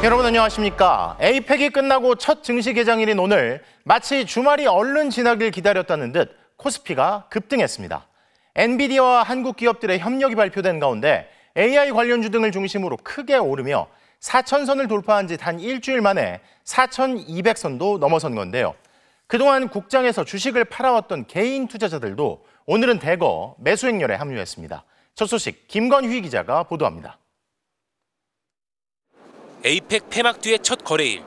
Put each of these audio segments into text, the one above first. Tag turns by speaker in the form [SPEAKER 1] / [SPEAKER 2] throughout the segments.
[SPEAKER 1] 여러분 안녕하십니까. 에이펙이 끝나고 첫 증시 개장일인 오늘 마치 주말이 얼른 지나길 기다렸다는 듯 코스피가 급등했습니다. 엔비디아와 한국 기업들의 협력이 발표된 가운데 AI 관련주 등을 중심으로 크게 오르며 4,000선을 돌파한 지 단 일주일 만에 4,200선도 넘어선 건데요. 그동안 국장에서 주식을 팔아왔던 개인 투자자들도 오늘은 대거 매수 행렬에 합류했습니다. 첫 소식 김건휘 기자가 보도합니다.
[SPEAKER 2] 에이펙 폐막 뒤의 첫 거래일.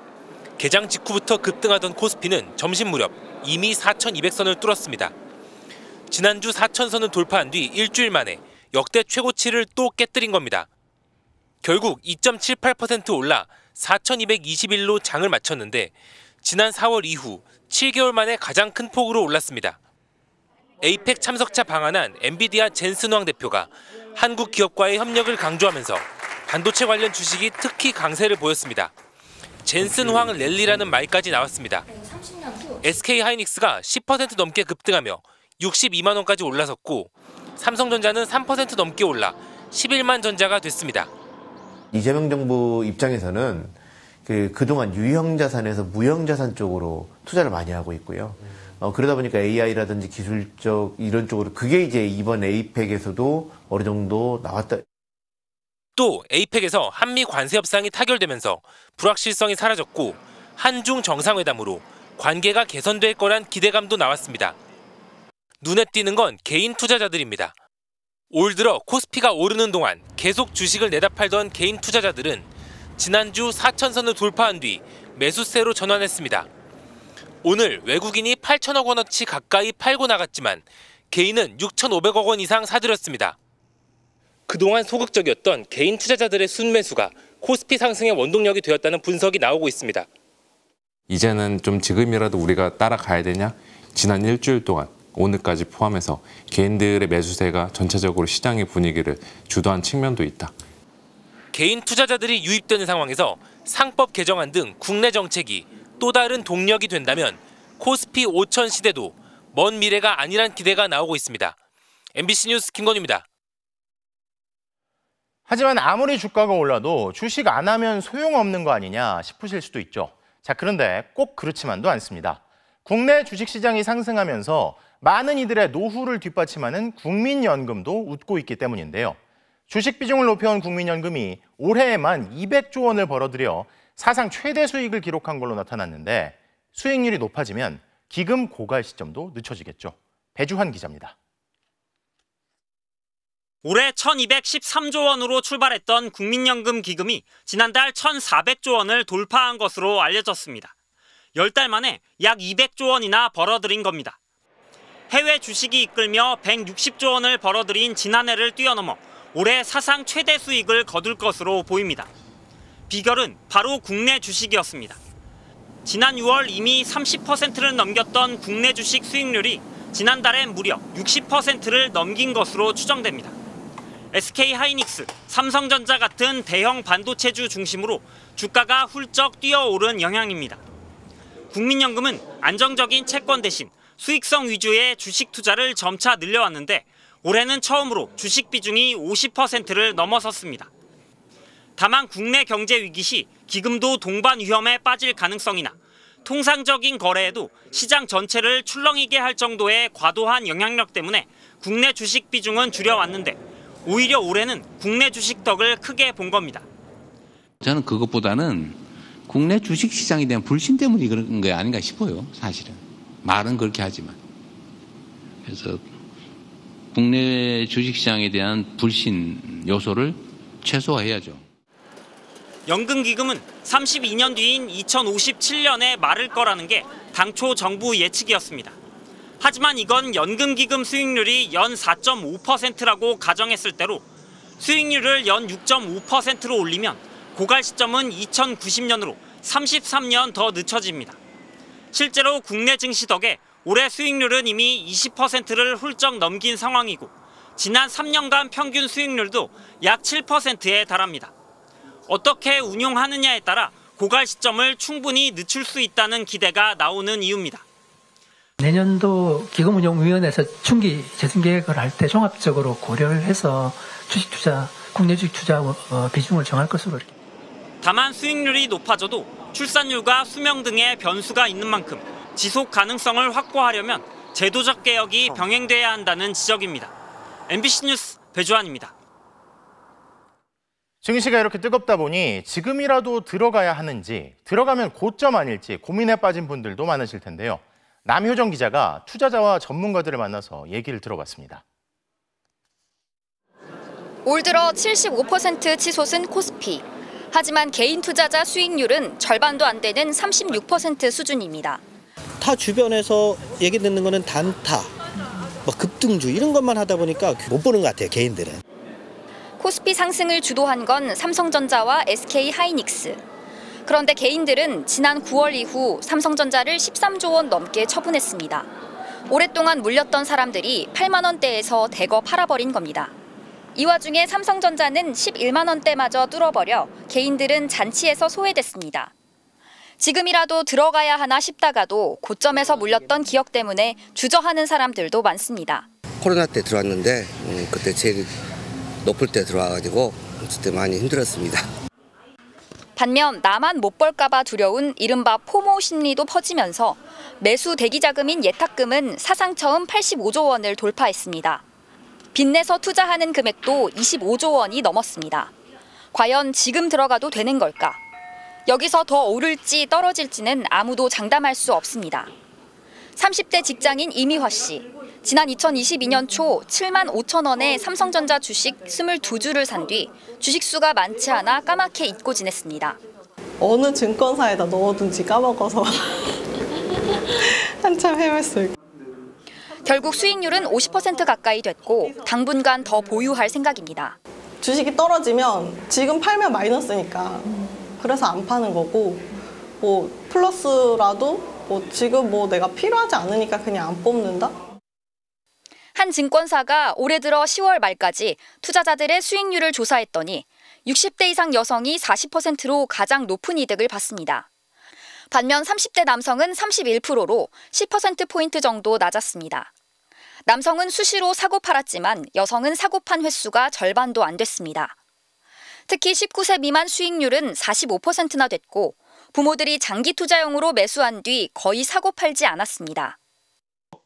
[SPEAKER 2] 개장 직후부터 급등하던 코스피는 점심 무렵 이미 4,200선을 뚫었습니다. 지난주 4,000선을 돌파한 뒤 일주일 만에 역대 최고치를 또 깨뜨린 겁니다. 결국 2.78% 올라 4,221로 장을 마쳤는데 지난 4월 이후 7개월 만에 가장 큰 폭으로 올랐습니다. 에이펙 참석차 방한한 엔비디아 젠슨 황 대표가 한국 기업과의 협력을 강조하면서 반도체 관련 주식이 특히 강세를 보였습니다. 젠슨 황 랠리라는 말까지 나왔습니다. SK 하이닉스가 10% 넘게 급등하며 62만 원까지 올라섰고 삼성전자는 3% 넘게 올라 11만 전자가 됐습니다.
[SPEAKER 3] 이재명 정부 입장에서는 그동안 유형자산에서 무형자산 쪽으로 투자를 많이 하고 있고요. 그러다 보니까 AI라든지 기술적 이런 쪽으로 그게 이제 이번 에이펙에서도 어느 정도 나왔다.
[SPEAKER 2] 또 에이펙에서 한미 관세 협상이 타결되면서 불확실성이 사라졌고 한중 정상회담으로 관계가 개선될 거란 기대감도 나왔습니다. 눈에 띄는 건 개인 투자자들입니다. 올 들어 코스피가 오르는 동안 계속 주식을 내다 팔던 개인 투자자들은 지난주 4,000선을 돌파한 뒤 매수세로 전환했습니다. 오늘 외국인이 8천억 원어치 가까이 팔고 나갔지만 개인은 6,500억 원 이상 사들였습니다. 그동안 소극적이었던 개인 투자자들의 순매수가 코스피 상승의 원동력이 되었다는 분석이 나오고 있습니다.
[SPEAKER 4] 이제는 좀 지금이라도 우리가 따라가야 되냐? 지난 일주일 동안 오늘까지 포함해서 개인들의 매수세가 전체적으로 시장의 분위기를 주도한 측면도 있다.
[SPEAKER 2] 개인 투자자들이 유입되는 상황에서 상법 개정안 등 국내 정책이 또 다른 동력이 된다면 코스피 5,000 시대도 먼 미래가 아니란 기대가 나오고 있습니다. MBC 뉴스 김건희입니다.
[SPEAKER 1] 하지만 아무리 주가가 올라도 주식 안 하면 소용없는 거 아니냐 싶으실 수도 있죠. 자, 그런데 꼭 그렇지만도 않습니다. 국내 주식시장이 상승하면서 많은 이들의 노후를 뒷받침하는 국민연금도 웃고 있기 때문인데요. 주식 비중을 높여온 국민연금이 올해에만 200조 원을 벌어들여 사상 최대 수익을 기록한 걸로 나타났는데 수익률이 높아지면 기금 고갈 시점도 늦춰지겠죠. 배주환 기자입니다.
[SPEAKER 5] 올해 1,213조 원으로 출발했던 국민연금 기금이 지난달 1,400조 원을 돌파한 것으로 알려졌습니다. 10달 만에 약 200조 원이나 벌어들인 겁니다. 해외 주식이 이끌며 160조 원을 벌어들인 지난해를 뛰어넘어 올해 사상 최대 수익을 거둘 것으로 보입니다. 비결은 바로 국내 주식이었습니다. 지난 6월 이미 30%를 넘겼던 국내 주식 수익률이 지난달엔 무려 60%를 넘긴 것으로 추정됩니다. SK 하이닉스, 삼성전자 같은 대형 반도체주 중심으로 주가가 훌쩍 뛰어오른 영향입니다. 국민연금은 안정적인 채권 대신 수익성 위주의 주식 투자를 점차 늘려왔는데 올해는 처음으로 주식 비중이 50%를 넘어섰습니다. 다만 국내 경제 위기 시 기금도 동반 위험에 빠질 가능성이나 통상적인 거래에도 시장 전체를 출렁이게 할 정도의 과도한 영향력 때문에 국내 주식 비중은 줄여왔는데 오히려 올해는 국내 주식 덕을 크게 본 겁니다.
[SPEAKER 6] 저는 그것보다는 국내 주식시장에 대한 불신 때문에 그런 게 아닌가 싶어요. 사실은. 말은 그렇게 하지만. 그래서 국내 주식시장에 대한 불신 요소를 최소화해야죠.
[SPEAKER 5] 연금기금은 32년 뒤인 2057년에 마를 거라는 게 당초 정부 예측이었습니다. 하지만 이건 연금기금 수익률이 연 4.5%라고 가정했을 때로 수익률을 연 6.5%로 올리면 고갈 시점은 2090년으로 33년 더 늦춰집니다. 실제로 국내 증시 덕에 올해 수익률은 이미 20%를 훌쩍 넘긴 상황이고 지난 3년간 평균 수익률도 약 7%에 달합니다. 어떻게 운용하느냐에 따라 고갈 시점을 충분히 늦출 수 있다는 기대가 나오는 이유입니다.
[SPEAKER 7] 내년도 기금운용위원회에서 중기 재정 계획을 할 때 종합적으로 고려를 해서 주식 투자, 국내 주식 투자 비중을 정할 것으로.
[SPEAKER 5] 다만 수익률이 높아져도 출산율과 수명 등의 변수가 있는 만큼 지속 가능성을 확보하려면 제도적 개혁이 병행돼야 한다는 지적입니다. MBC 뉴스 배주환입니다.
[SPEAKER 1] 증시가 이렇게 뜨겁다 보니 지금이라도 들어가야 하는지, 들어가면 고점 아닐지 고민에 빠진 분들도 많으실 텐데요. 남효정 기자가 투자자와 전문가들을 만나서 얘기를 들어봤습니다.
[SPEAKER 8] 올 들어 75% 치솟은 코스피. 하지만 개인 투자자 수익률은 절반도 안 되는 36% 수준입니다.
[SPEAKER 9] 타 주변에서 얘기 듣는 거는 단타, 급등주 이런 것만 하다 보니까 못 보는 것 같아요, 개인들은.
[SPEAKER 8] 코스피 상승을 주도한 건 삼성전자와 SK하이닉스. 그런데 개인들은 지난 9월 이후 삼성전자를 13조 원 넘게 처분했습니다. 오랫동안 물렸던 사람들이 8만 원대에서 대거 팔아버린 겁니다. 이 와중에 삼성전자는 11만 원대마저 뚫어버려 개인들은 잔치에서 소외됐습니다. 지금이라도 들어가야 하나 싶다가도 고점에서 물렸던 기억 때문에 주저하는 사람들도 많습니다.
[SPEAKER 10] 코로나 때 들어왔는데 그때 제일 높을 때 들어와가지고 그때 많이 힘들었습니다.
[SPEAKER 8] 반면 나만 못 벌까 봐 두려운 이른바 포모 심리도 퍼지면서 매수 대기 자금인 예탁금은 사상 처음 85조 원을 돌파했습니다. 빚내서 투자하는 금액도 25조 원이 넘었습니다. 과연 지금 들어가도 되는 걸까? 여기서 더 오를지 떨어질지는 아무도 장담할 수 없습니다. 30대 직장인 이미화 씨. 지난 2022년 초 7만 5천 원에 삼성전자 주식 22주를 산 뒤 주식수가 많지 않아 까맣게 잊고 지냈습니다.
[SPEAKER 11] 어느 증권사에다 넣어둔지 까먹어서 한참 헤맸어요.
[SPEAKER 8] 결국 수익률은 50% 가까이 됐고 당분간 더 보유할 생각입니다.
[SPEAKER 11] 주식이 떨어지면 지금 팔면 마이너스니까 그래서 안 파는 거고 플러스라도 지금 내가 필요하지 않으니까 그냥 안 뽑는다?
[SPEAKER 8] 한 증권사가 올해 들어 10월 말까지 투자자들의 수익률을 조사했더니 60대 이상 여성이 40%로 가장 높은 이득을 봤습니다. 반면 30대 남성은 31%로 10%포인트 정도 낮았습니다. 남성은 수시로 사고 팔았지만 여성은 사고 판 횟수가 절반도 안 됐습니다. 특히 19세 미만 수익률은 45%나 됐고 부모들이 장기 투자용으로 매수한 뒤 거의 사고 팔지 않았습니다.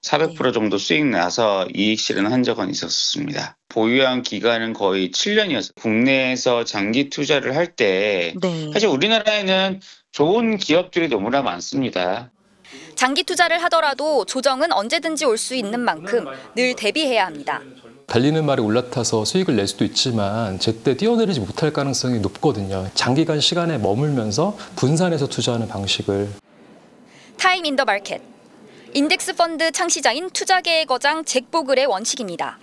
[SPEAKER 12] 400% 정도 수익 나서 이익 실현한 적은 있었습니다. 보유한 기간은 거의 7년이었어요. 국내에서 장기 투자를 할 때 사실 우리나라에는 좋은 기업들이 너무나 많습니다.
[SPEAKER 8] 장기 투자를 하더라도 조정은 언제든지 올 수 있는 만큼 늘 대비해야 합니다.
[SPEAKER 13] 달리는 말에 올라타서 수익을 낼 수도 있지만 제때 뛰어내리지 못할 가능성이 높거든요. 장기간 시간에 머물면서 분산해서 투자하는 방식을.
[SPEAKER 8] 타임 인 더 마켓. 인덱스 펀드 창시자인 투자계의 거장 잭 보글의 원칙입니다.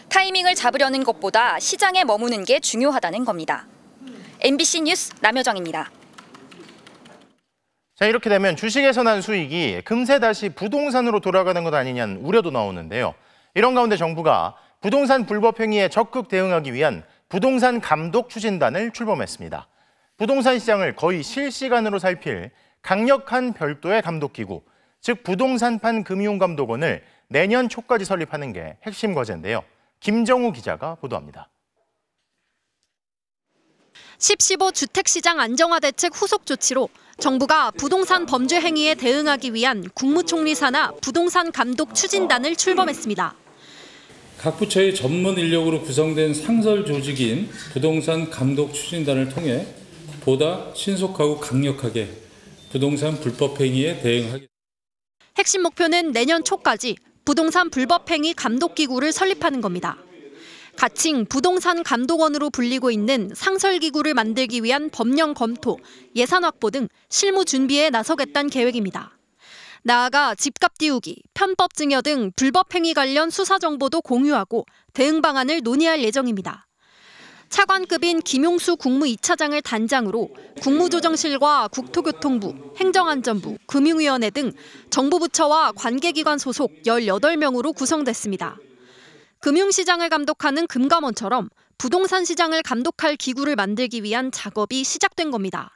[SPEAKER 8] 타이밍을 잡으려는 것보다 시장에 머무는 게 중요하다는 겁니다. MBC 뉴스 남효정입니다.
[SPEAKER 1] 자, 이렇게 되면 주식에서 난 수익이 금세 다시 부동산으로 돌아가는 것 아니냐는 우려도 나오는데요. 이런 가운데 정부가 부동산 불법 행위에 적극 대응하기 위한 부동산 감독 추진단을 출범했습니다. 부동산 시장을 거의 실시간으로 살필 강력한 별도의 감독기구, 즉 부동산판 금융감독원을 내년 초까지 설립하는 게 핵심 과제인데요. 김정우 기자가 보도합니다.
[SPEAKER 14] 10.15 주택시장 안정화 대책 후속 조치로 정부가 부동산 범죄 행위에 대응하기 위한 국무총리 산하 부동산 감독 추진단을 출범했습니다.
[SPEAKER 15] 각 부처의 전문 인력으로 구성된 상설 조직인 부동산 감독 추진단을 통해 보다 신속하고 강력하게 부동산 불법 행위에 대응하겠습니다.
[SPEAKER 14] 핵심 목표는 내년 초까지 부동산 불법 행위 감독 기구를 설립하는 겁니다. 가칭 부동산 감독원으로 불리고 있는 상설기구를 만들기 위한 법령 검토, 예산 확보 등 실무 준비에 나서겠다는 계획입니다. 나아가 집값 띄우기, 편법 증여 등 불법 행위 관련 수사 정보도 공유하고 대응 방안을 논의할 예정입니다. 차관급인 김용수 국무 2차장을 단장으로 국무조정실과 국토교통부, 행정안전부, 금융위원회 등 정부 부처와 관계기관 소속 18명으로 구성됐습니다. 금융시장을 감독하는 금감원처럼 부동산 시장을 감독할 기구를 만들기 위한 작업이 시작된 겁니다.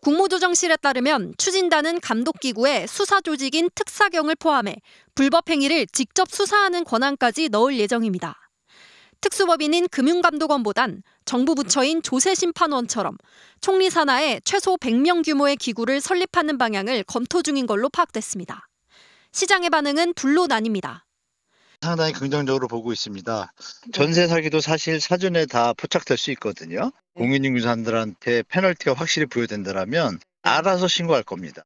[SPEAKER 14] 국무조정실에 따르면 추진단은 감독기구에 수사조직인 특사경을 포함해 불법 행위를 직접 수사하는 권한까지 넣을 예정입니다. 특수법인인 금융감독원보단 정부 부처인 조세심판원처럼 총리 산하에 최소 100명 규모의 기구를 설립하는 방향을 검토 중인 걸로 파악됐습니다. 시장의 반응은 둘로 나뉩니다.
[SPEAKER 16] 상당히 긍정적으로 보고 있습니다. 전세 사기도 사실 사전에 다 포착될 수 있거든요. 공인중개사들한테 페널티가 확실히 부여된다면 알아서 신고할 겁니다.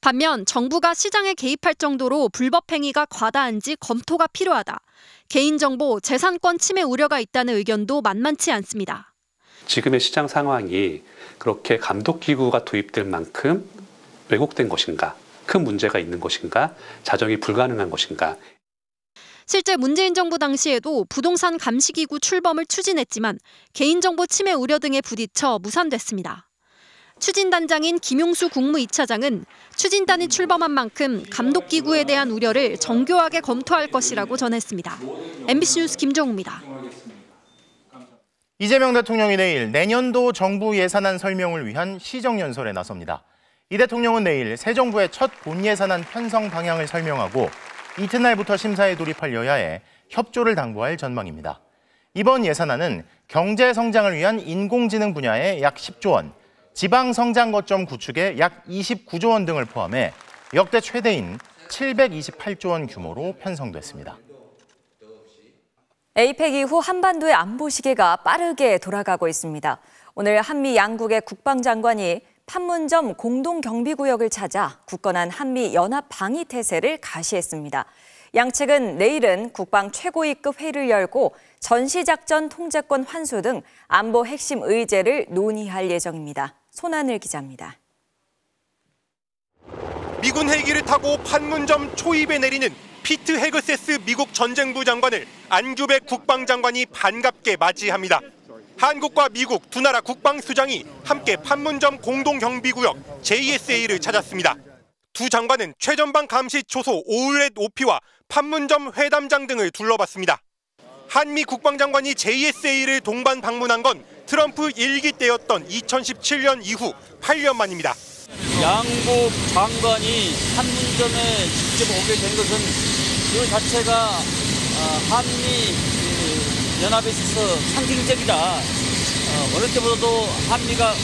[SPEAKER 14] 반면 정부가 시장에 개입할 정도로 불법 행위가 과다한지 검토가 필요하다. 개인정보, 재산권 침해 우려가 있다는 의견도 만만치 않습니다.
[SPEAKER 17] 지금의 시장 상황이 그렇게 감독기구가 도입될 만큼 왜곡된 것인가, 큰 문제가 있는 것인가, 자정이 불가능한 것인가.
[SPEAKER 14] 실제 문재인 정부 당시에도 부동산 감시기구 출범을 추진했지만 개인정보 침해 우려 등에 부딪혀 무산됐습니다. 추진단장인 김용수 국무 2차장은 추진단이 출범한 만큼 감독기구에 대한 우려를 정교하게 검토할 것이라고 전했습니다. MBC 뉴스 김정우입니다.
[SPEAKER 1] 이재명 대통령이 내일 내년도 정부 예산안 설명을 위한 시정연설에 나섭니다. 이 대통령은 내일 새 정부의 첫 본예산안 편성 방향을 설명하고 이튿날부터 심사에 돌입할 여야에 협조를 당부할 전망입니다. 이번 예산안은 경제 성장을 위한 인공지능 분야에 약 10조 원, 지방 성장 거점 구축에 약 29조 원 등을 포함해 역대 최대인 728조 원 규모로 편성됐습니다.
[SPEAKER 18] 에이펙 이후 한반도의 안보 시계가 빠르게 돌아가고 있습니다. 오늘 한미 양국의 국방장관이 판문점 공동경비구역을 찾아 굳건한 한미 연합 방위 태세를 가시했습니다. 양측은 내일은 국방 최고위급 회의를 열고 전시작전 통제권 환수 등 안보 핵심 의제를 논의할 예정입니다. 손하늘 기자입니다.
[SPEAKER 19] 미군 헬기를 타고 판문점 초입에 내리는 피트 헤그세스 미국 전쟁부 장관을 안규백 국방장관이 반갑게 맞이합니다. 한국과 미국 두 나라 국방수장이 함께 판문점 공동경비구역 JSA를 찾았습니다. 두 장관은 최전방 감시 초소 오울렛 오피와 판문점 회담장 등을 둘러봤습니다. 한미 국방장관이 JSA를 동반 방문한 건 트럼프 1기 때였던 2017년 이후 8년 만입니다.
[SPEAKER 20] 양국 장관이 판문점에 직접 오게 된 것은 그 자체가 한미 연합에 있어서 상징적이다. 어느 때보다도 한미가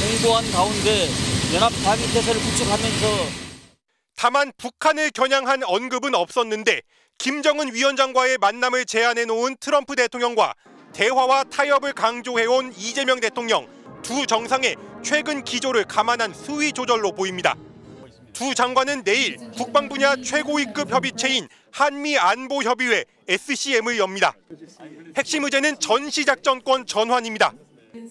[SPEAKER 20] 공고한 가운데 연합 방위 태세를 구축하면서
[SPEAKER 19] 다만 북한을 겨냥한 언급은 없었는데 김정은 위원장과의 만남을 제안해 놓은 트럼프 대통령과 대화와 타협을 강조해온 이재명 대통령, 두 정상의 최근 기조를 감안한 수위 조절로 보입니다. 두 장관은 내일 국방 분야 최고위급 협의체인 한미안보협의회 SCM을 엽니다. 핵심 의제는 전시작전권 전환입니다.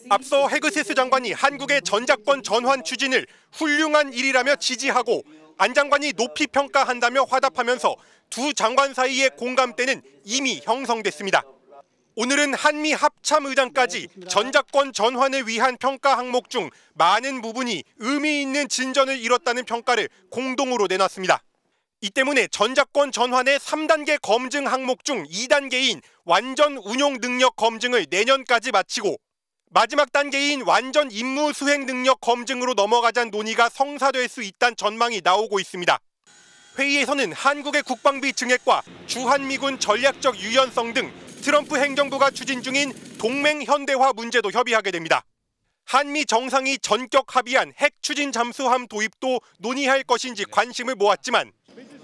[SPEAKER 19] 앞서 헤그세스 장관이 한국의 전작권 전환 추진을 훌륭한 일이라며 지지하고 안 장관이 높이 평가한다며 화답하면서 두 장관 사이의 공감대는 이미 형성됐습니다. 오늘은 한미 합참의장까지 전작권 전환을 위한 평가 항목 중 많은 부분이 의미 있는 진전을 이뤘다는 평가를 공동으로 내놨습니다. 이 때문에 전작권 전환의 3단계 검증 항목 중 2단계인 완전 운용 능력 검증을 내년까지 마치고 마지막 단계인 완전 임무 수행 능력 검증으로 넘어가자는 논의가 성사될 수 있다는 전망이 나오고 있습니다. 회의에서는 한국의 국방비 증액과 주한미군 전략적 유연성 등 트럼프 행정부가 추진 중인 동맹 현대화 문제도 협의하게 됩니다. 한미 정상이 전격 합의한 핵 추진 잠수함 도입도 논의할 것인지 관심을 모았지만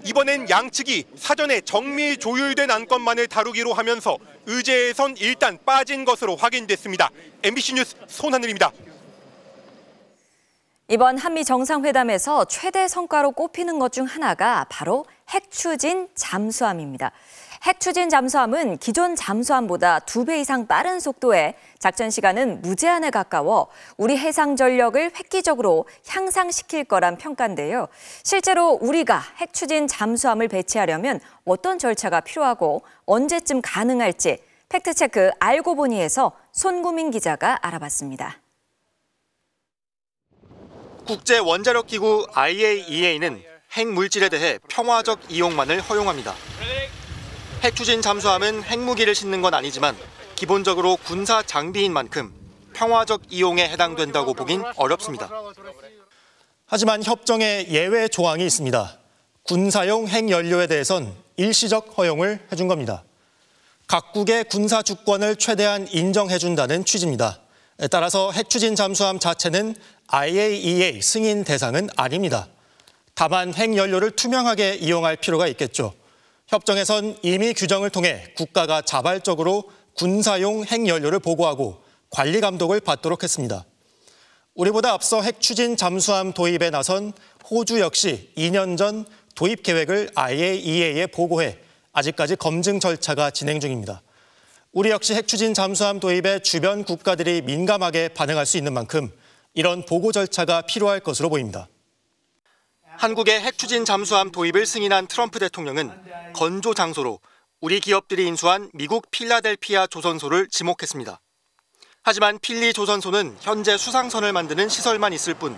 [SPEAKER 19] 이번엔 양측이 사전에 정밀 조율된 안건만을 다루기로 하면서 의제에선 일단 빠진 것으로 확인됐습니다. MBC 뉴스 손하늘입니다.
[SPEAKER 18] 이번 한미 정상회담에서 최대 성과로 꼽히는 것 중 하나가 바로 핵 추진 잠수함입니다. 핵 추진 잠수함은 기존 잠수함보다 2배 이상 빠른 속도에 작전 시간은 무제한에 가까워 우리 해상 전력을 획기적으로 향상시킬 거란 평가인데요. 실제로 우리가 핵 추진 잠수함을 배치하려면 어떤 절차가 필요하고 언제쯤 가능할지 팩트체크 알고 보니에서 손구민 기자가 알아봤습니다.
[SPEAKER 21] 국제원자력기구 IAEA는 핵물질에 대해 평화적 이용만을 허용합니다. 핵추진 잠수함은 핵무기를 싣는 건 아니지만 기본적으로 군사 장비인 만큼 평화적 이용에 해당된다고 보긴 어렵습니다.
[SPEAKER 22] 하지만 협정에 예외 조항이 있습니다. 군사용 핵연료에 대해선 일시적 허용을 해준 겁니다. 각국의 군사 주권을 최대한 인정해준다는 취지입니다. 따라서 핵추진 잠수함 자체는 IAEA 승인 대상은 아닙니다. 다만 핵연료를 투명하게 이용할 필요가 있겠죠. 협정에선 이미 규정을 통해 국가가 자발적으로 군사용 핵연료를 보고하고 관리 감독을 받도록 했습니다. 우리보다 앞서 핵추진 잠수함 도입에 나선 호주 역시 2년 전 도입 계획을 IAEA에 보고해 아직까지 검증 절차가 진행 중입니다. 우리 역시 핵추진 잠수함 도입에 주변 국가들이 민감하게 반응할 수 있는 만큼 이런 보고 절차가 필요할 것으로 보입니다.
[SPEAKER 21] 한국의 핵추진 잠수함 도입을 승인한 트럼프 대통령은 건조 장소로 우리 기업들이 인수한 미국 필라델피아 조선소를 지목했습니다. 하지만 필리 조선소는 현재 수상선을 만드는 시설만 있을 뿐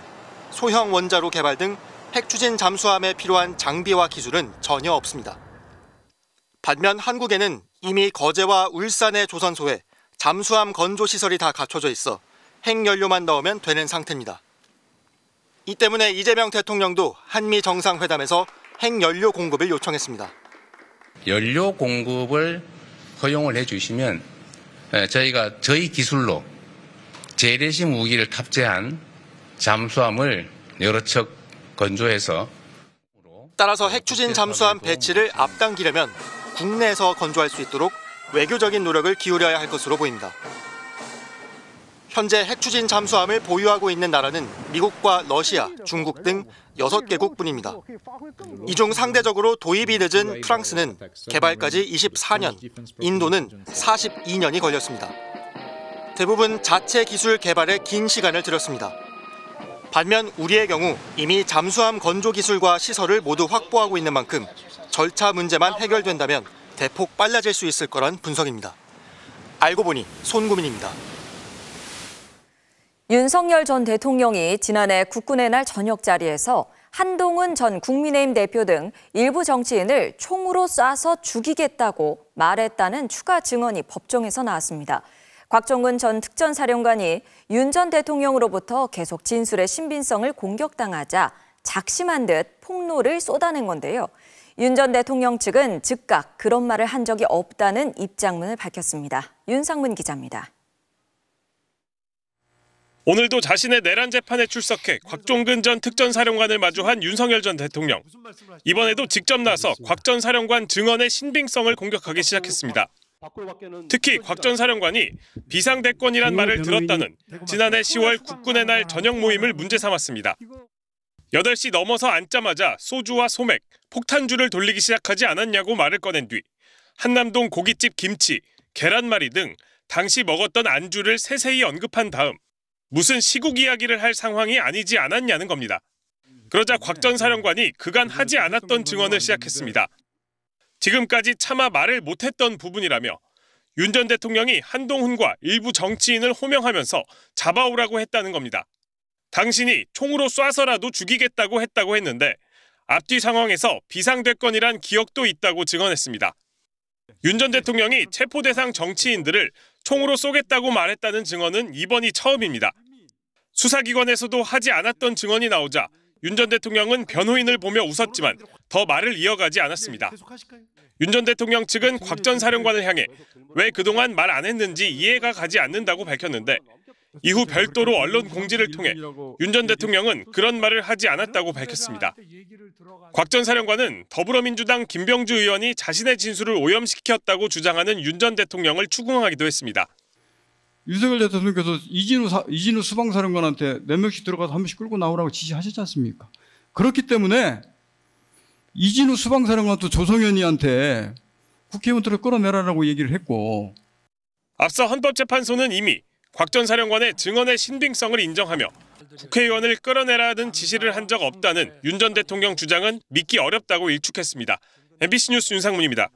[SPEAKER 21] 소형 원자로 개발 등 핵추진 잠수함에 필요한 장비와 기술은 전혀 없습니다. 반면 한국에는 이미 거제와 울산의 조선소에 잠수함 건조 시설이 다 갖춰져 있어 핵연료만 넣으면 되는 상태입니다. 이 때문에 이재명 대통령도 한미 정상회담에서 핵연료 공급을 요청했습니다.
[SPEAKER 6] 연료 공급을 허용을 해주시면 저희가 저희 기술로 재래식 무기를 탑재한 잠수함을 여러 척 건조해서
[SPEAKER 21] 따라서 핵추진 잠수함 배치를 앞당기려면 국내에서 건조할 수 있도록 외교적인 노력을 기울여야 할 것으로 보입니다. 현재 핵추진 잠수함을 보유하고 있는 나라는 미국과 러시아, 중국 등 6개국뿐입니다. 이 중 상대적으로 도입이 늦은 프랑스는 개발까지 24년, 인도는 42년이 걸렸습니다. 대부분 자체 기술 개발에 긴 시간을 들였습니다. 반면 우리의 경우 이미 잠수함 건조 기술과 시설을 모두 확보하고 있는 만큼 절차 문제만 해결된다면 대폭 빨라질 수 있을 거란 분석입니다. 알고 보니 손구민입니다.
[SPEAKER 18] 윤석열 전 대통령이 지난해 국군의 날 저녁 자리에서 한동훈 전 국민의힘 대표 등 일부 정치인을 총으로 쏴서 죽이겠다고 말했다는 추가 증언이 법정에서 나왔습니다. 곽종근 전 특전사령관이 윤 전 대통령으로부터 계속 진술의 신빙성을 공격당하자 작심한 듯 폭로를 쏟아낸 건데요. 윤 전 대통령 측은 즉각 그런 말을 한 적이 없다는 입장문을 밝혔습니다. 윤상문 기자입니다.
[SPEAKER 3] 오늘도 자신의 내란 재판에 출석해 곽종근 전 특전사령관을 마주한 윤석열 전 대통령. 이번에도 직접 나서 곽 전 사령관 증언의 신빙성을 공격하기 시작했습니다. 특히 곽 전 사령관이 비상대권이란 말을 들었다는 지난해 10월 국군의 날 저녁 모임을 문제 삼았습니다. 8시 넘어서 앉자마자 소주와 소맥, 폭탄주를 돌리기 시작하지 않았냐고 말을 꺼낸 뒤 한남동 고깃집 김치, 계란말이 등 당시 먹었던 안주를 세세히 언급한 다음 무슨 시국 이야기를 할 상황이 아니지 않았냐는 겁니다. 그러자 곽 전 사령관이 그간 하지 않았던 증언을 시작했습니다. 지금까지 차마 말을 못했던 부분이라며 윤 전 대통령이 한동훈과 일부 정치인을 호명하면서 잡아오라고 했다는 겁니다. 당신이 총으로 쏴서라도 죽이겠다고 했다고 했는데 앞뒤 상황에서 비상대권이란 기억도 있다고 증언했습니다. 윤 전 대통령이 체포 대상 정치인들을 총으로 쏘겠다고 말했다는 증언은 이번이 처음입니다. 수사기관에서도 하지 않았던 증언이 나오자 윤 전 대통령은 변호인을 보며 웃었지만 더 말을 이어가지 않았습니다. 윤 전 대통령 측은 곽 전 사령관을 향해 왜 그동안 말 안 했는지 이해가 가지 않는다고 밝혔는데 이후 별도로 언론 공지를 통해 윤 전 대통령은 그런 말을 하지 않았다고 밝혔습니다. 곽 전 사령관은 더불어민주당 김병주 의원이 자신의 진술을 오염시켰다고 주장하는 윤 전 대통령을 추궁하기도 했습니다.
[SPEAKER 4] 윤석열 대통령께서 이진우 수방사령관한테 4명씩 들어가서 한 명씩 끌고 나오라고 지시하셨지 않습니까? 그렇기 때문에 이진우 수방사령관도 조성현이한테 국회의원들을 끌어내라라고 얘기를 했고
[SPEAKER 3] 앞서 헌법재판소는 이미 곽 전 사령관의 증언의 신빙성을 인정하며 국회의원을 끌어내라는 지시를 한 적 없다는 윤 전 대통령 주장은 믿기 어렵다고 일축했습니다. MBC 뉴스 윤상문입니다.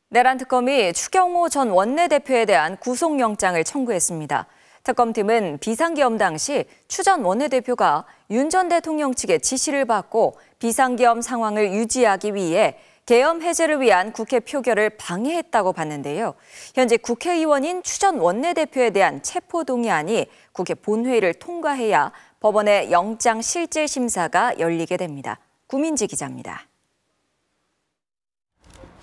[SPEAKER 18] 내란 특검이 추경호 전 원내대표에 대한 구속영장을 청구했습니다. 특검팀은 비상계엄 당시 추 전 원내대표가 윤 전 대통령 측의 지시를 받고 비상계엄 상황을 유지하기 위해 계엄 해제를 위한 국회 표결을 방해했다고 봤는데요. 현재 국회의원인 추 전 원내대표에 대한 체포동의안이 국회 본회의를 통과해야 법원의 영장 실질 심사가 열리게 됩니다. 구민지 기자입니다.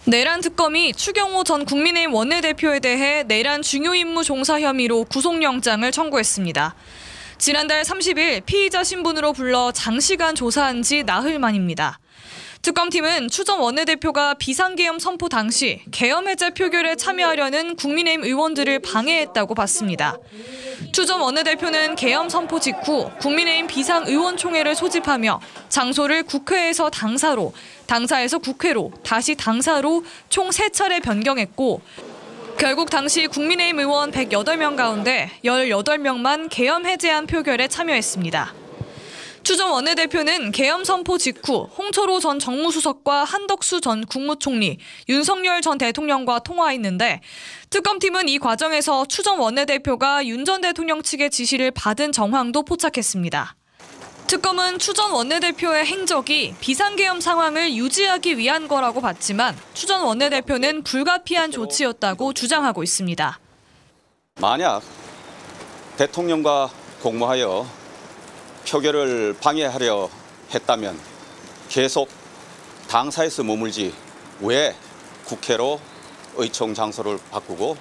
[SPEAKER 2] 내란 특검이 추경호 전 국민의힘 원내대표에 대해 내란 중요 임무 종사 혐의로 구속영장을 청구했습니다. 지난달 30일 피의자 신분으로 불러 장시간 조사한 지 나흘 만입니다. 특검팀은 추 전 원내대표가 비상계엄 선포 당시 계엄 해제 표결에 참여하려는 국민의힘 의원들을 방해했다고 봤습니다. 추 전 원내대표는 계엄 선포 직후 국민의힘 비상의원총회를 소집하며 장소를 국회에서 당사로, 당사에서 국회로, 다시 당사로 총 3차례 변경했고 결국 당시 국민의힘 의원 108명 가운데 18명만 계엄 해제안 표결에 참여했습니다. 추 전 원내대표는 계엄 선포 직후 홍철호 전 정무수석과 한덕수 전 국무총리, 윤석열 전 대통령과 통화했는데 특검팀은 이 과정에서 추 전 원내대표가 윤 전 대통령 측의 지시를 받은 정황도 포착했습니다. 특검은 추 전 원내대표의 행적이 비상계엄 상황을 유지하기 위한 거라고 봤지만 추 전 원내대표는 불가피한 조치였다고 주장하고 있습니다.
[SPEAKER 7] 만약 대통령과 공모하여 표결을 방해하려 했다면 계속 당사에서 머물지 왜 국회로 의총 장소를 바꾸고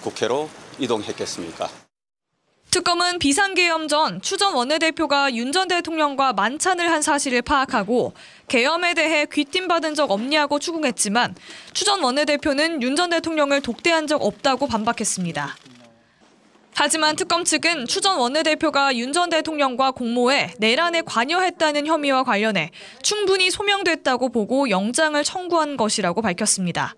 [SPEAKER 7] 국회로 이동했겠습니까?
[SPEAKER 2] 특검은 비상계엄 전 추 전 원내대표가 윤 전 대통령과 만찬을 한 사실을 파악하고 계엄에 대해 귀띔받은 적 없냐고 추궁했지만 추 전 원내대표는 윤 전 대통령을 독대한 적 없다고 반박했습니다. 하지만 특검 측은 추 전 원내대표가 윤 전 대통령과 공모해 내란에 관여했다는 혐의와 관련해 충분히 소명됐다고 보고 영장을 청구한 것이라고 밝혔습니다.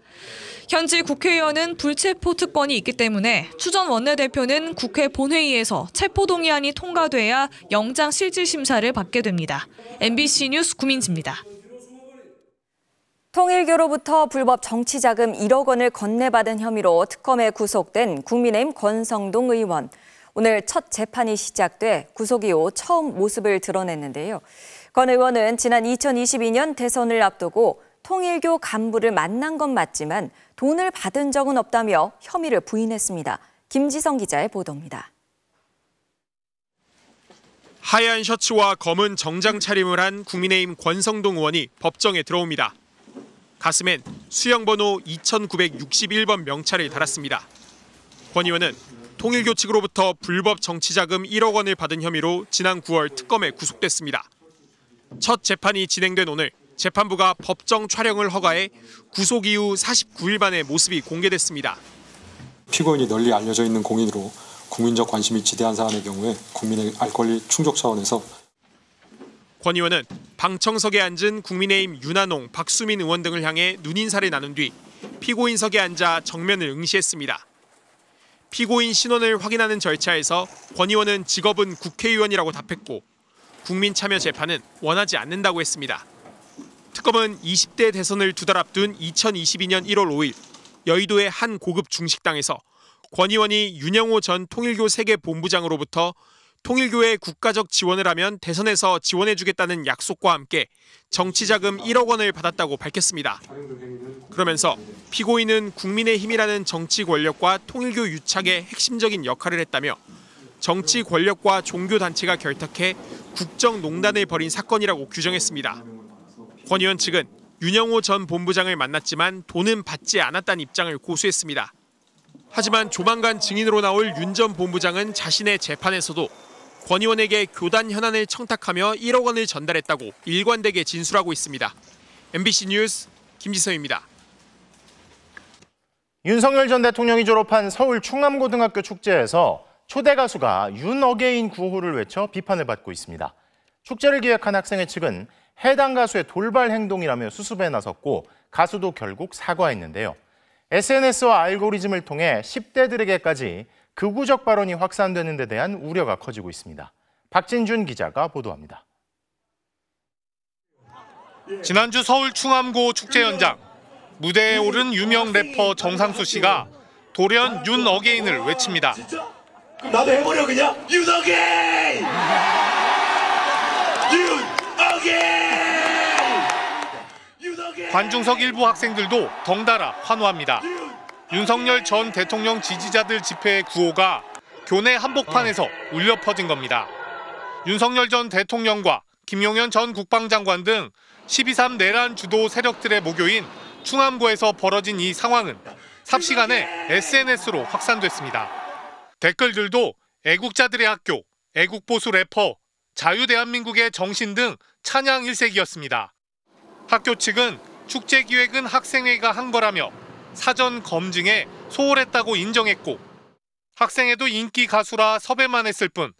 [SPEAKER 2] 현재 국회의원은 불체포 특권이 있기 때문에 추 전 원내대표는 국회 본회의에서 체포동의안이 통과돼야 영장 실질심사를 받게 됩니다. MBC 뉴스 구민지입니다.
[SPEAKER 18] 통일교로부터 불법 정치자금 1억 원을 건네받은 혐의로 특검에 구속된 국민의힘 권성동 의원. 오늘 첫 재판이 시작돼 구속 이후 처음 모습을 드러냈는데요. 권 의원은 지난 2022년 대선을 앞두고 통일교 간부를 만난 건 맞지만 돈을 받은 적은 없다며 혐의를 부인했습니다. 김지성 기자의 보도입니다.
[SPEAKER 19] 하얀 셔츠와 검은 정장 차림을 한 국민의힘 권성동 의원이 법정에 들어옵니다. 가슴엔 수형번호 2961번 명찰을 달았습니다. 권 의원은 통일교 측으로부터 불법 정치자금 1억 원을 받은 혐의로 지난 9월 특검에 구속됐습니다. 첫 재판이 진행된 오늘 재판부가 법정 촬영을 허가해 구속 이후 49일 만에 모습이 공개됐습니다.
[SPEAKER 23] 피고인이 널리 알려져 있는 공인으로 국민적 관심이 지대한 사안의 경우에 국민의 알 권리 충족 차원에서
[SPEAKER 19] 권 의원은 방청석에 앉은 국민의힘 윤한홍, 박수민 의원 등을 향해 눈인사를 나눈 뒤 피고인석에 앉아 정면을 응시했습니다. 피고인 신원을 확인하는 절차에서 권 의원은 직업은 국회의원이라고 답했고 국민참여재판은 원하지 않는다고 했습니다. 특검은 20대 대선을 두 달 앞둔 2022년 1월 5일 여의도의 한 고급 중식당에서 권 의원이 윤영호 전 통일교 세계본부장으로부터 통일교에 국가적 지원을 하면 대선에서 지원해주겠다는 약속과 함께 정치자금 1억 원을 받았다고 밝혔습니다. 그러면서 피고인은 국민의힘이라는 정치 권력과 통일교 유착에 핵심적인 역할을 했다며 정치 권력과 종교단체가 결탁해 국정농단을 벌인 사건이라고 규정했습니다. 권 의원 측은 윤영호 전 본부장을 만났지만 돈은 받지 않았다는 입장을 고수했습니다. 하지만 조만간 증인으로 나올 윤 전 본부장은 자신의 재판에서도 권 의원에게 교단 현안을 청탁하며 1억 원을 전달했다고 일관되게 진술하고 있습니다. MBC 뉴스 김지성입니다.
[SPEAKER 1] 윤석열 전 대통령이 졸업한 서울 충암고등학교 축제에서 초대 가수가 윤 어게인 구호를 외쳐 비판을 받고 있습니다. 축제를 기획한 학생회 측은 해당 가수의 돌발 행동이라며 수습에 나섰고 가수도 결국 사과했는데요. SNS와 알고리즘을 통해 10대들에게까지 극우적 발언이 확산되는 데 대한 우려가 커지고 있습니다. 박진준 기자가 보도합니다.
[SPEAKER 19] 지난주 서울 충암고 축제 현장. 무대에 오른 유명 래퍼 정상수 씨가 돌연 윤 어게인을 외칩니다.
[SPEAKER 24] 나도 해버려 그냥. 윤 어게인! 윤 어게인!
[SPEAKER 19] 관중석 일부 학생들도 덩달아 환호합니다. 윤석열 전 대통령 지지자들 집회의 구호가 교내 한복판에서 울려 퍼진 겁니다. 윤석열 전 대통령과 김용현 전 국방장관 등 12.3 내란 주도 세력들의 모교인 충암고에서 벌어진 이 상황은 삽시간에 SNS로 확산됐습니다. 댓글들도 애국자들의 학교, 애국보수 래퍼, 자유대한민국의 정신 등 찬양 일색이었습니다. 학교 측은 축제 기획은 학생회가 한 거라며 사전 검증에 소홀했다고 인정했고 학생회도 인기 가수라 섭외만 했을 뿐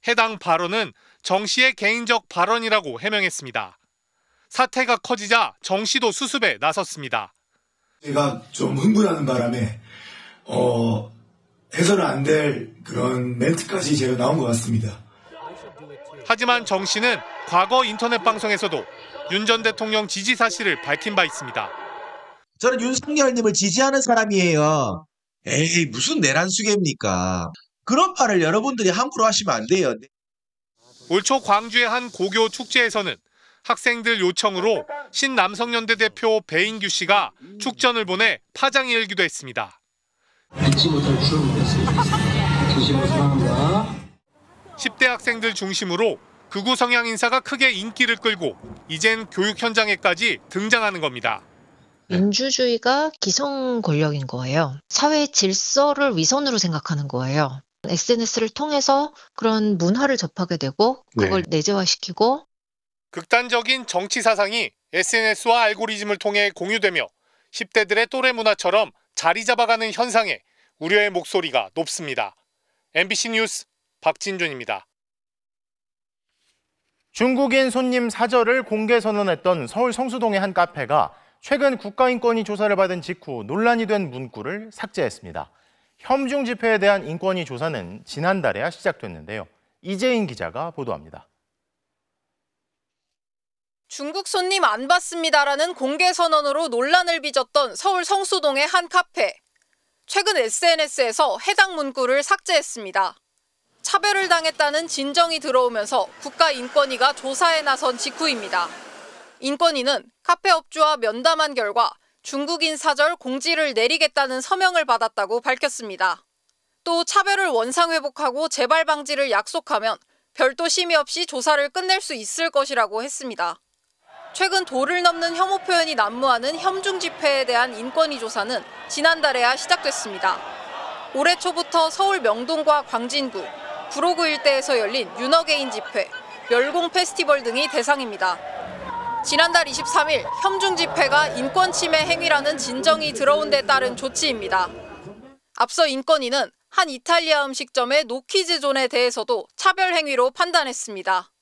[SPEAKER 19] 해당 발언은 정 씨의 개인적 발언이라고 해명했습니다. 사태가 커지자 정 씨도 수습에 나섰습니다.
[SPEAKER 24] 제가 좀 흥분하는 바람에 해서는 안 될 그런 멘트까지 제가 나온 것 같습니다.
[SPEAKER 19] 하지만 정 씨는 과거 인터넷 방송에서도 윤 전 대통령 지지 사실을 밝힌 바 있습니다.
[SPEAKER 5] 저는 윤석열님을 지지하는 사람이에요. 에이, 무슨 내란수계입니까? 그런 말을 여러분들이 함부로 하시면 안 돼요.
[SPEAKER 19] 올 초 광주의 한 고교 축제에서는 학생들 요청으로 신남성연대 대표 배인규 씨가 축전을 보내 파장이 일기도 했습니다.
[SPEAKER 9] 잊지 못할 추억이 됐습니다. 진심으로 사랑합니다.
[SPEAKER 19] 10대 학생들 중심으로 극우 성향 인사가 크게 인기를 끌고 이젠 교육 현장에까지 등장하는 겁니다.
[SPEAKER 10] 민주주의가 기성 권력인 거예요. 사회 질서를 위선으로 생각하는 거예요. SNS를 통해서 그런 문화를 접하게 되고 그걸 내재화시키고
[SPEAKER 19] 극단적인 정치 사상이 SNS와 알고리즘을 통해 공유되며 10대들의 또래 문화처럼 자리 잡아가는 현상에 우려의 목소리가 높습니다. MBC 뉴스 박진준입니다.
[SPEAKER 1] 중국인 손님 사절을 공개 선언했던 서울 성수동의 한 카페가 최근 국가인권위 조사를 받은 직후 논란이 된 문구를 삭제했습니다. 혐중 집회에 대한 인권위 조사는 지난달에야 시작됐는데요. 이재인 기자가 보도합니다.
[SPEAKER 11] 중국 손님 안 받습니다라는 공개 선언으로 논란을 빚었던 서울 성수동의 한 카페. 최근 SNS에서 해당 문구를 삭제했습니다. 차별을 당했다는 진정이 들어오면서 국가인권위가 조사에 나선 직후입니다. 인권위는 카페 업주와 면담한 결과 중국인 사절 공지를 내리겠다는 서명을 받았다고 밝혔습니다. 또 차별을 원상회복하고 재발 방지를 약속하면 별도 심의 없이 조사를 끝낼 수 있을 것이라고 했습니다. 최근 도를 넘는 혐오 표현이 난무하는 혐중 집회에 대한 인권위 조사는 지난달에야 시작됐습니다. 올해 초부터 서울 명동과 광진구, 구로구 일대에서 열린 윤어게인 집회, 멸공 페스티벌 등이 대상입니다. 지난달 23일 혐중 집회가 인권 침해 행위라는 진정이 들어온 데 따른 조치입니다. 앞서 인권위는 한 이탈리아 음식점의 노키즈존에 대해서도 차별 행위로 판단했습니다.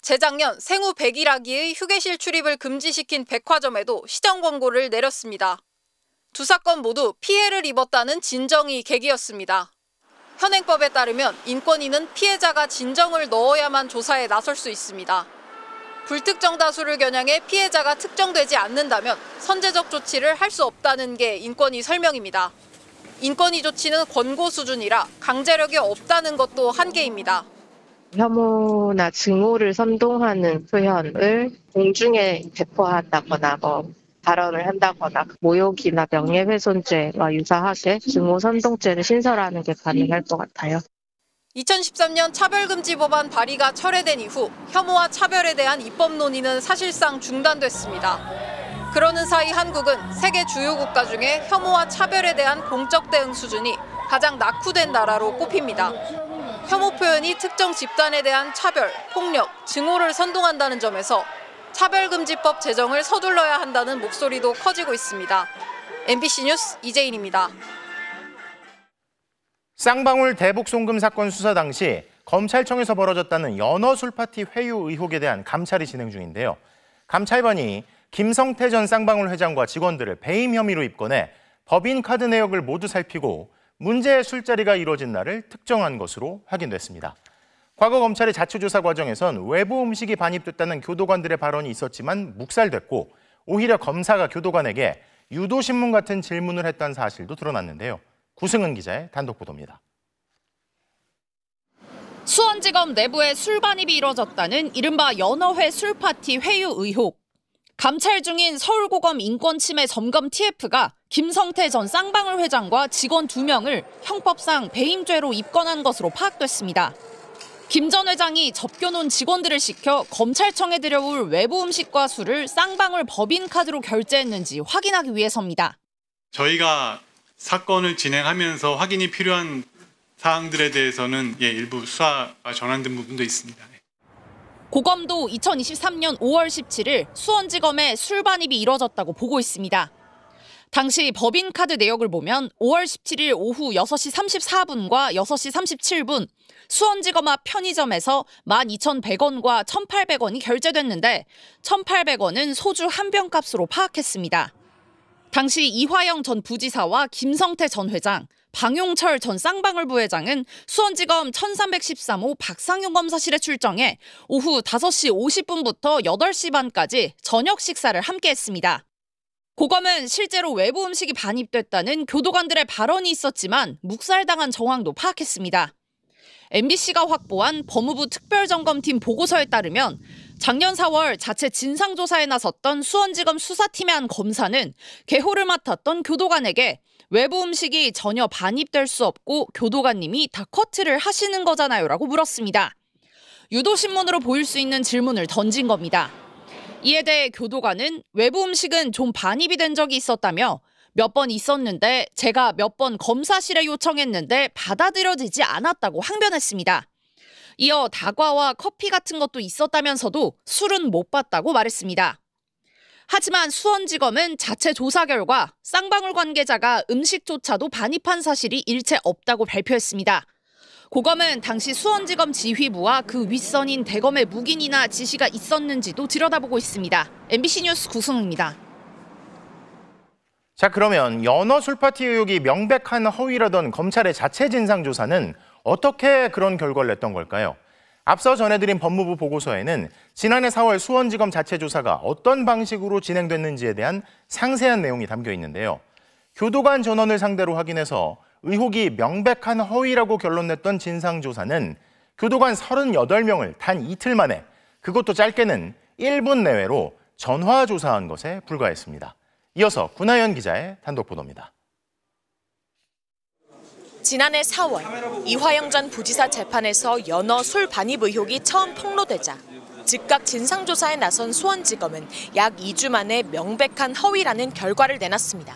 [SPEAKER 11] 재작년 생후 100일아기의 휴게실 출입을 금지시킨 백화점에도 시정 권고를 내렸습니다. 두 사건 모두 피해를 입었다는 진정이 계기였습니다. 현행법에 따르면 인권위는 피해자가 진정을 넣어야만 조사에 나설 수 있습니다. 불특정 다수를 겨냥해 피해자가 특정되지 않는다면 선제적 조치를 할 수 없다는 게 인권위 설명입니다. 인권위 조치는 권고 수준이라 강제력이 없다는 것도 한계입니다.
[SPEAKER 25] 혐오나 증오를 선동하는 표현을 공중에 배포한다거나 발언을 한다거나 모욕이나 명예훼손죄와 유사하게 증오 선동죄를 신설하는 게 가능할 것 같아요.
[SPEAKER 11] 2013년 차별금지 법안 발의가 철회된 이후 혐오와 차별에 대한 입법 논의는 사실상 중단됐습니다. 그러는 사이 한국은 세계 주요 국가 중에 혐오와 차별에 대한 공적 대응 수준이 가장 낙후된 나라로 꼽힙니다. 혐오 표현이 특정 집단에 대한 차별, 폭력, 증오를 선동한다는 점에서 차별금지법 제정을 서둘러야 한다는 목소리도 커지고 있습니다. MBC 뉴스 이재인입니다.
[SPEAKER 1] 쌍방울 대북 송금 사건 수사 당시 검찰청에서 벌어졌다는 연어 술파티 회유 의혹에 대한 감찰이 진행 중인데요. 감찰반이 김성태 전 쌍방울 회장과 직원들을 배임 혐의로 입건해 법인 카드 내역을 모두 살피고 문제의 술자리가 이루어진 날을 특정한 것으로 확인됐습니다. 과거 검찰의 자초조사 과정에선 외부 음식이 반입됐다는 교도관들의 발언이 있었지만 묵살됐고 오히려 검사가 교도관에게 유도신문 같은 질문을 했다는 사실도 드러났는데요. 구승은 기자의 단독 보도입니다.
[SPEAKER 26] 수원지검 내부에 술 반입이 이뤄졌다는 이른바 연어회 술파티 회유 의혹. 감찰 중인 서울고검 인권침해 점검 TF가 김성태 전 쌍방울 회장과 직원 2명을 형법상 배임죄로 입건한 것으로 파악됐습니다. 김 전 회장이 접겨놓은 직원들을 시켜 검찰청에 들여올 외부 음식과 술을 쌍방울 법인카드로 결제했는지 확인하기 위해서입니다.
[SPEAKER 8] 저희가 사건을 진행하면서 확인이 필요한 사항들에 대해서는 일부 수사가 전환된 부분도 있습니다.
[SPEAKER 26] 고검도 2023년 5월 17일 수원지검에 술 반입이 이뤄졌다고 보고 있습니다. 당시 법인카드 내역을 보면 5월 17일 오후 6시 34분과 6시 37분 수원지검 앞 편의점에서 12,100원과 1,800원이 결제됐는데 1,800원은 소주 한 병 값으로 파악했습니다. 당시 이화영 전 부지사와 김성태 전 회장, 방용철 전 쌍방울 부회장은 수원지검 1313호 박상용 검사실에 출정해 오후 5시 50분부터 8시 반까지 저녁 식사를 함께 했습니다. 고검은 실제로 외부 음식이 반입됐다는 교도관들의 발언이 있었지만 묵살당한 정황도 파악했습니다. MBC가 확보한 법무부 특별점검팀 보고서에 따르면 작년 4월 자체 진상조사에 나섰던 수원지검 수사팀의 한 검사는 개호를 맡았던 교도관에게 외부 음식이 전혀 반입될 수 없고 교도관님이 다 커트를 하시는 거잖아요 라고 물었습니다. 유도신문으로 보일 수 있는 질문을 던진 겁니다. 이에 대해 교도관은 외부 음식은 좀 반입이 된 적이 있었다며 몇 번 있었는데 제가 몇 번 검사실에 요청했는데 받아들여지지 않았다고 항변했습니다. 이어 다과와 커피 같은 것도 있었다면서도 술은 못 봤다고 말했습니다. 하지만 수원지검은 자체 조사 결과 쌍방울 관계자가 음식조차도 반입한 사실이 일체 없다고 발표했습니다. 고검은 당시 수원지검 지휘부와 그 윗선인 대검의 묵인이나 지시가 있었는지도 들여다보고 있습니다. MBC 뉴스 구승우입니다.
[SPEAKER 1] 자, 그러면 연어 술파티 의혹이 명백한 허위라던 검찰의 자체 진상조사는 어떻게 그런 결과를 냈던 걸까요? 앞서 전해드린 법무부 보고서에는 지난해 4월 수원지검 자체 조사가 어떤 방식으로 진행됐는지에 대한 상세한 내용이 담겨 있는데요. 교도관 전원을 상대로 확인해서 의혹이 명백한 허위라고 결론냈던 진상조사는 교도관 38명을 단 이틀 만에, 그것도 짧게는 1분 내외로 전화조사한 것에 불과했습니다. 이어서 구나연 기자의 단독 보도입니다.
[SPEAKER 12] 지난해 4월 이화영 전 부지사 재판에서 연어 술 반입 의혹이 처음 폭로되자 즉각 진상조사에 나선 수원지검은 약 2주 만에 명백한 허위라는 결과를 내놨습니다.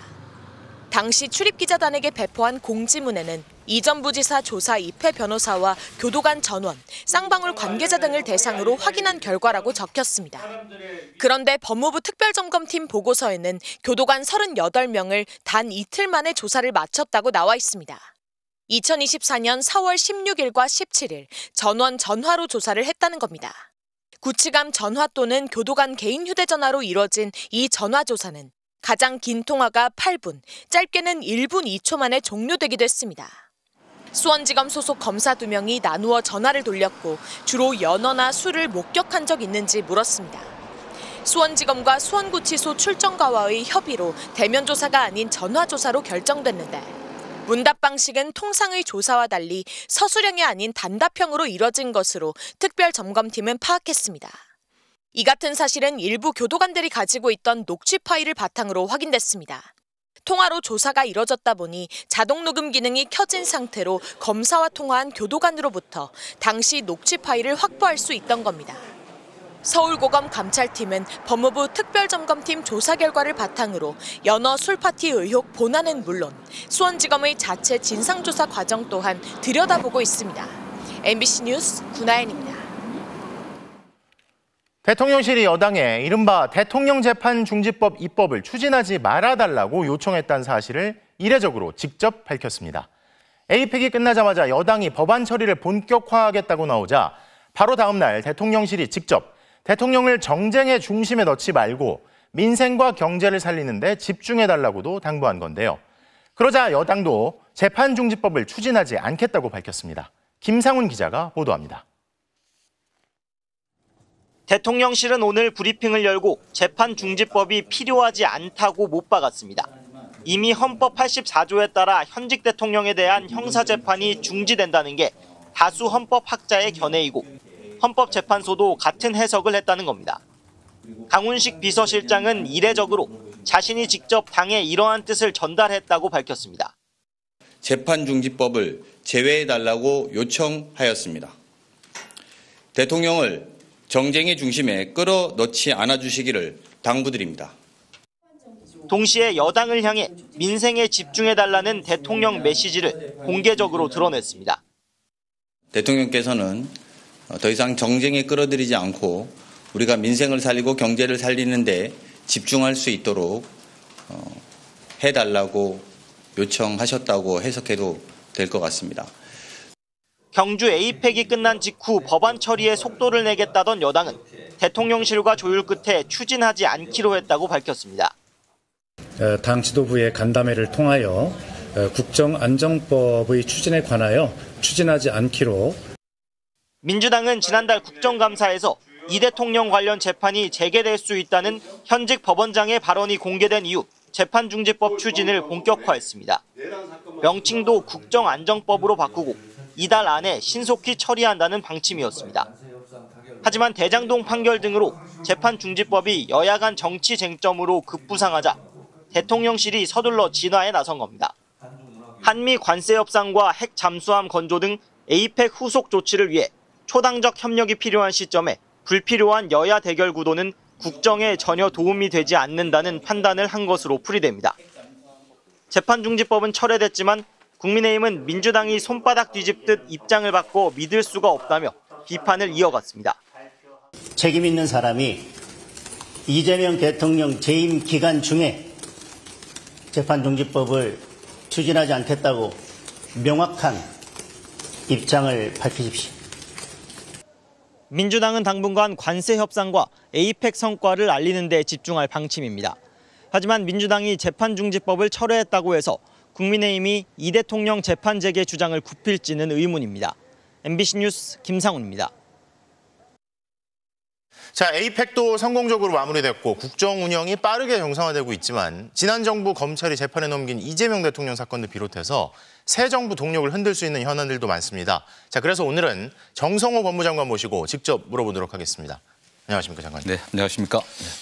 [SPEAKER 12] 당시 출입기자단에게 배포한 공지문에는 이전 부지사 조사 입회 변호사와 교도관 전원, 쌍방울 관계자 등을 대상으로 확인한 결과라고 적혔습니다. 그런데 법무부 특별점검팀 보고서에는 교도관 38명을 단 이틀 만에 조사를 마쳤다고 나와 있습니다. 2024년 4월 16일과 17일 전원 전화로 조사를 했다는 겁니다. 구치감 전화 또는 교도관 개인 휴대전화로 이뤄진 이 전화조사는 가장 긴 통화가 8분, 짧게는 1분 2초 만에 종료되기도 했습니다. 수원지검 소속 검사 2명이 나누어 전화를 돌렸고 주로 연어나 술을 목격한 적 있는지 물었습니다. 수원지검과 수원구치소 출정과와의 협의로 대면 조사가 아닌 전화조사로 결정됐는데 문답 방식은 통상의 조사와 달리 서술형이 아닌 단답형으로 이뤄진 것으로 특별점검팀은 파악했습니다. 이 같은 사실은 일부 교도관들이 가지고 있던 녹취 파일을 바탕으로 확인됐습니다. 통화로 조사가 이뤄졌다 보니 자동 녹음 기능이 켜진 상태로 검사와 통화한 교도관으로부터 당시 녹취 파일을 확보할 수 있던 겁니다. 서울고검 감찰팀은 법무부 특별점검팀 조사 결과를 바탕으로 연어 술파티 의혹 본안은 물론 수원지검의 자체 진상조사 과정 또한 들여다보고 있습니다. MBC 뉴스 구나연입니다.
[SPEAKER 1] 대통령실이 여당에 이른바 대통령재판중지법 입법을 추진하지 말아달라고 요청했다는 사실을 이례적으로 직접 밝혔습니다. APEC이 끝나자마자 여당이 법안 처리를 본격화하겠다고 나오자 바로 다음 날 대통령실이 직접 대통령을 정쟁의 중심에 넣지 말고 민생과 경제를 살리는 데 집중해달라고도 당부한 건데요. 그러자 여당도 재판중지법을 추진하지 않겠다고 밝혔습니다. 김상훈 기자가 보도합니다.
[SPEAKER 13] 대통령실은 오늘 브리핑을 열고 재판중지법이 필요하지 않다고 못 박았습니다. 이미 헌법 84조에 따라 현직 대통령에 대한 형사재판이 중지된다는 게 다수 헌법학자의 견해이고 헌법재판소도 같은 해석을 했다는 겁니다. 강훈식 비서실장은 이례적으로 자신이 직접 당에 이러한 뜻을 전달했다고 밝혔습니다.
[SPEAKER 15] 재판중지법을 제외해달라고 요청하였습니다.
[SPEAKER 14] 대통령을 정쟁의 중심에 끌어넣지 않아주시기를 당부드립니다.
[SPEAKER 13] 동시에 여당을 향해 민생에 집중해달라는 대통령 메시지를 공개적으로 드러냈습니다.
[SPEAKER 14] 대통령께서는 더 이상 정쟁에 끌어들이지 않고 우리가 민생을 살리고 경제를 살리는 데 집중할 수 있도록 해달라고 요청하셨다고 해석해도 될 것 같습니다.
[SPEAKER 13] 경주 에이펙이 끝난 직후 법안 처리에 속도를 내겠다던 여당은 대통령실과 조율 끝에 추진하지 않기로 했다고 밝혔습니다.
[SPEAKER 15] 당 지도부의 간담회를 통하여 국정안정법의 추진에 관하여 추진하지 않기로.
[SPEAKER 13] 민주당은 지난달 국정감사에서 이 대통령 관련 재판이 재개될 수 있다는 현직 법원장의 발언이 공개된 이후 재판중지법 추진을 본격화했습니다. 명칭도 국정안정법으로 바꾸고 이달 안에 신속히 처리한다는 방침이었습니다. 하지만 대장동 판결 등으로 재판중지법이 여야 간 정치 쟁점으로 급부상하자 대통령실이 서둘러 진화에 나선 겁니다. 한미 관세 협상과 핵 잠수함 건조 등 에이펙 후속 조치를 위해 초당적 협력이 필요한 시점에 불필요한 여야 대결 구도는 국정에 전혀 도움이 되지 않는다는 판단을 한 것으로 풀이됩니다. 재판중지법은 철회됐지만 국민의힘은 민주당이 손바닥 뒤집듯 입장을 바꿔 믿을 수가 없다며 비판을 이어갔습니다.
[SPEAKER 16] 책임 있는 사람이 이재명 대통령 재임 기간 중에 재판중지법을 추진하지 않겠다고 명확한 입장을 밝히십시오.
[SPEAKER 13] 민주당은 당분간 관세 협상과 에이펙 성과를 알리는 데 집중할 방침입니다. 하지만 민주당이 재판중지법을 철회했다고 해서 국민의힘이 이 대통령 재판 재개 주장을 굽힐지는 의문입니다. MBC 뉴스 김상훈입니다.
[SPEAKER 1] 자, 에이펙도 성공적으로 마무리됐고 국정 운영이 빠르게 정상화되고 있지만 지난 정부 검찰이 재판에 넘긴 이재명 대통령 사건을 비롯해서 새 정부 동력을 흔들 수 있는 현안들도 많습니다. 자, 그래서 오늘은 정성호 법무장관 모시고 직접 물어보도록 하겠습니다. 안녕하십니까, 장관님.
[SPEAKER 17] 네, 안녕하십니까.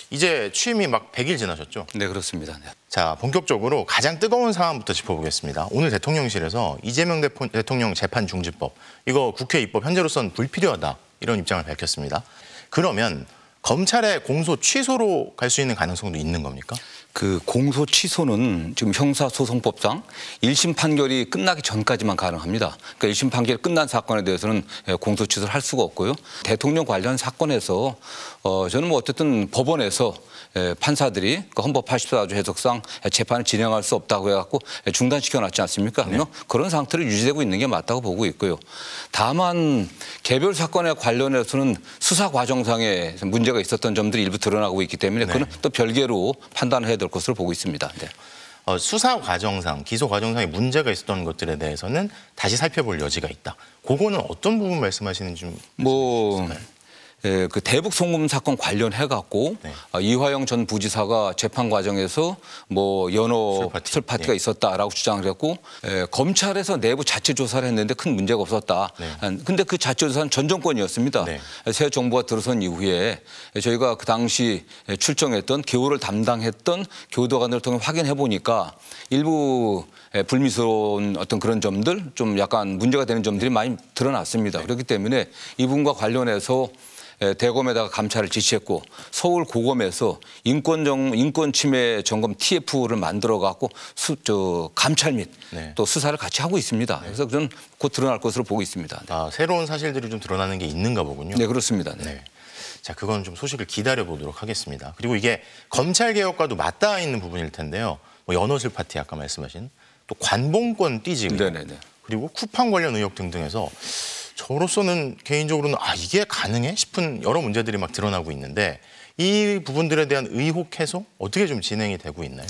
[SPEAKER 1] 이제 취임이 막 100일 지나셨죠?
[SPEAKER 17] 네, 그렇습니다. 네.
[SPEAKER 1] 자, 본격적으로 가장 뜨거운 상황부터 짚어보겠습니다. 오늘 대통령실에서 이재명 대통령 재판중지법, 이거 국회 입법 현재로서는 불필요하다, 이런 입장을 밝혔습니다. 그러면 검찰의 공소 취소로 갈 수 있는 가능성도 있는 겁니까?
[SPEAKER 17] 그 공소 취소는 지금 형사소송법상 1심 판결이 끝나기 전까지만 가능합니다. 그러니까 1심 판결이 끝난 사건에 대해서는 공소 취소를 할 수가 없고요. 대통령 관련 사건에서 저는 뭐 어쨌든 법원에서 판사들이 헌법 84조 해석상 재판을 진행할 수 없다고 해갖고 중단시켜놨지 않습니까? 네. 그런 상태로 유지되고 있는 게 맞다고 보고 있고요. 다만 개별 사건에 관련해서는 수사 과정상에 문제가 있었던 점들이 일부 드러나고 있기 때문에 그건 또 별개로 판단을 해야 될 것으로 보고 있습니다. 네.
[SPEAKER 1] 수사 과정상, 기소 과정상에 문제가 있었던 것들에 대해서는 다시 살펴볼 여지가 있다. 그거는 어떤 부분 말씀하시는지 좀
[SPEAKER 17] 그 대북 송금 사건 관련해갖고 이화영 전 부지사가 재판 과정에서 뭐 연호 술 파티가 있었다라고 주장을 했고 검찰에서 내부 자체 조사를 했는데 큰 문제가 없었다. 근데 그 자체 조사는 전 정권이었습니다. 새 정부가 들어선 이후에 저희가 그 당시 출정했던 교우를 담당했던 교도관을 통해 확인해 보니까 일부 불미스러운 어떤 그런 점들, 좀 약간 문제가 되는 점들이 많이 드러났습니다. 그렇기 때문에 이 부분과 관련해서 대검에다가 감찰을 지시했고 서울 고검에서 인권 침해 점검 TF를 만들어 갖고 감찰 및 또 수사를 같이 하고 있습니다. 그래서 저는 곧 드러날 것으로 보고 있습니다.
[SPEAKER 1] 아, 새로운 사실들이 좀 드러나는 게 있는가 보군요.
[SPEAKER 17] 네, 그렇습니다.
[SPEAKER 1] 네. 자, 그건 좀 소식을 기다려 보도록 하겠습니다. 그리고 이게 검찰 개혁과도 맞닿아 있는 부분일 텐데요. 뭐 연호술 파티 아까 말씀하신 또 관봉권 띠지 그리고 쿠팡 관련 의혹 등등해서 저로서는 개인적으로는 이게 가능해? 싶은 여러 문제들이 막 드러나고 있는데 이 부분들에 대한 의혹 해소 어떻게 좀 진행이 되고 있나요?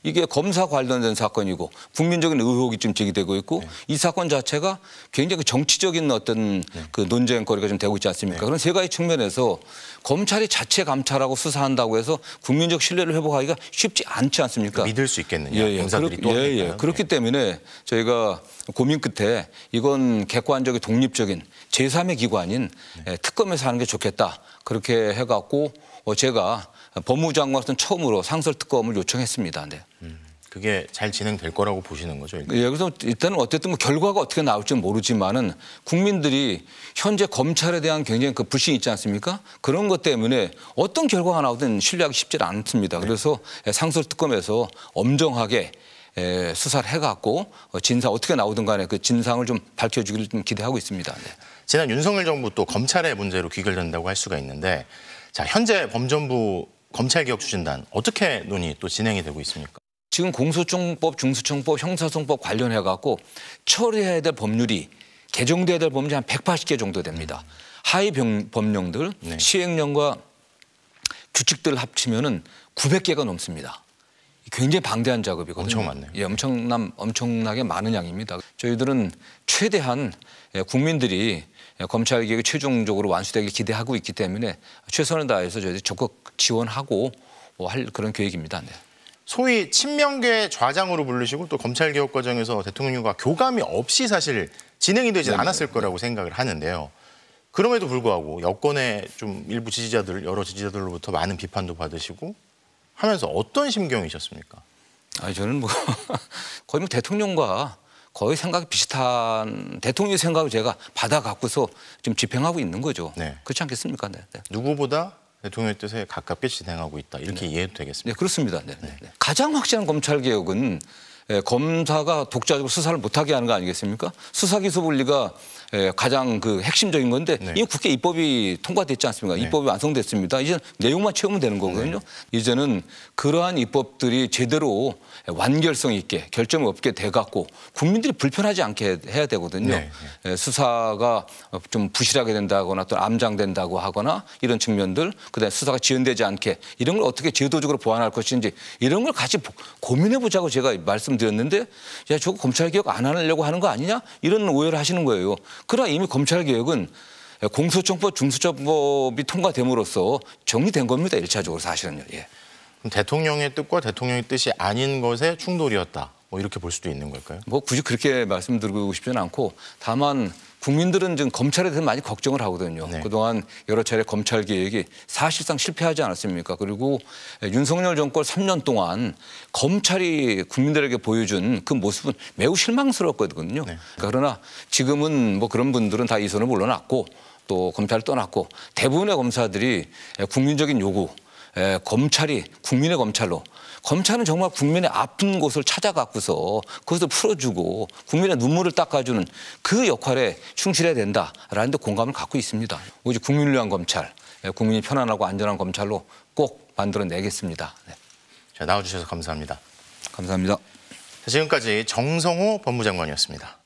[SPEAKER 17] 이게 검사 관련된 사건이고 국민적인 의혹이 좀 제기되고 있고 이 사건 자체가 굉장히 정치적인 어떤 그 논쟁거리가 좀 되고 있지 않습니까? 그런 세 가지 측면에서 검찰이 자체 감찰하고 수사한다고 해서 국민적 신뢰를 회복하기가 쉽지 않지 않습니까?
[SPEAKER 1] 믿을 수 있겠느냐? 검사들이 또
[SPEAKER 17] 그렇기 때문에 저희가 고민 끝에 이건 객관적인 독립적인 제3의 기관인 특검에서 하는 게 좋겠다. 그렇게 해갖고 제가 법무부 장관으로서는 처음으로 상설특검을 요청했습니다. 네.
[SPEAKER 1] 그게 잘 진행될 거라고 보시는 거죠? 일단?
[SPEAKER 17] 예, 그래서 일단은 어쨌든 뭐 결과가 어떻게 나올지는 모르지만은 국민들이 현재 검찰에 대한 굉장히 그 불신이 있지 않습니까? 그런 것 때문에 어떤 결과가 나오든 신뢰하기 쉽지 않습니다. 그래서 상설특검에서 엄정하게 수사를 해갖고 진상 어떻게 나오든 간에 그 진상을 좀 밝혀주기를 좀 기대하고 있습니다. 네.
[SPEAKER 1] 지난 윤석열 정부 또 검찰의 문제로 귀결된다고 할 수가 있는데 자 현재 범정부 검찰개혁추진단 어떻게 논의 또 진행이 되고 있습니까?
[SPEAKER 17] 지금 공소청법, 중수청법, 형사소송법 관련해갖고 처리해야 될 법률이 개정돼야 될 법률이 한 180개 정도 됩니다. 하위 법령들, 시행령과 규칙들을 합치면은 900개가 넘습니다. 굉장히 방대한 작업이거든요.
[SPEAKER 1] 엄청 많네요.
[SPEAKER 17] 예, 엄청나게 많은 양입니다. 저희들은 최대한 국민들이 검찰개혁이 최종적으로 완수되길 기대하고 있기 때문에 최선을 다해서 저희들이 적극 지원하고 할 그런 계획입니다. 네.
[SPEAKER 1] 소위 친명계 좌장으로 부르시고 또 검찰개혁 과정에서 대통령과 교감이 없이 사실 진행이 되지 않았을 거라고 생각을 하는데요. 그럼에도 불구하고 여권의 좀 일부 지지자들, 여러 지지자들로부터 많은 비판도 받으시고 하면서 어떤 심경이셨습니까?
[SPEAKER 17] 저는 뭐 거의 뭐 대통령과 거의 생각이 비슷한 대통령의 생각을 제가 받아갖고서 좀 집행하고 있는 거죠. 네. 그렇지 않겠습니까? 네. 네.
[SPEAKER 1] 누구보다 대통령의 뜻에 가깝게 진행하고 있다. 이렇게 이해해도 되겠습니까?
[SPEAKER 17] 네, 그렇습니다. 네. 네. 가장 확실한 검찰개혁은 검사가 독자적으로 수사를 못하게 하는 거 아니겠습니까? 수사기소분리가 가장 그 핵심적인 건데 이미 국회 입법이 통과됐지 않습니까? 입법이 완성됐습니다. 이제 내용만 채우면 되는 거거든요. 이제는 그러한 입법들이 제대로 완결성 있게 결점 없게 돼갖고 국민들이 불편하지 않게 해야 되거든요. 수사가 좀 부실하게 된다거나 또 암장된다고 하거나 이런 측면들, 그다음에 수사가 지연되지 않게 이런 걸 어떻게 제도적으로 보완할 것인지 이런 걸 같이 고민해보자고 제가 말씀드렸는데 야, 저거 검찰개혁 안 하려고 하는 거 아니냐? 이런 오해를 하시는 거예요. 그러나 이미 검찰개혁은 공소청법, 중수청법이 통과됨으로써 정리된 겁니다. 1차적으로 사실은요. 예.
[SPEAKER 1] 그럼 대통령의 뜻과 대통령의 뜻이 아닌 것의 충돌이었다. 뭐 이렇게 볼 수도 있는 걸까요?
[SPEAKER 17] 뭐 굳이 그렇게 말씀드리고 싶지는 않고 다만 국민들은 지금 검찰에 대해서 많이 걱정을 하거든요. 그동안 여러 차례 검찰개혁이 사실상 실패하지 않았습니까? 그리고 윤석열 정권 3년 동안 검찰이 국민들에게 보여준 그 모습은 매우 실망스럽거든요. 그러나 지금은 뭐 그런 분들은 다 이 손을 물러났고 또 검찰을 떠났고 대부분의 검사들이 국민적인 요구, 검찰이 국민의 검찰로 검찰은 정말 국민의 아픈 곳을 찾아가고서 그것을 풀어주고 국민의 눈물을 닦아주는 그 역할에 충실해야 된다라는 데 공감을 갖고 있습니다. 오직 국민을 위한 검찰, 국민이 편안하고 안전한 검찰로 꼭 만들어내겠습니다. 네.
[SPEAKER 1] 자, 나와주셔서 감사합니다.
[SPEAKER 17] 감사합니다.
[SPEAKER 1] 자, 지금까지 정성호 법무장관이었습니다.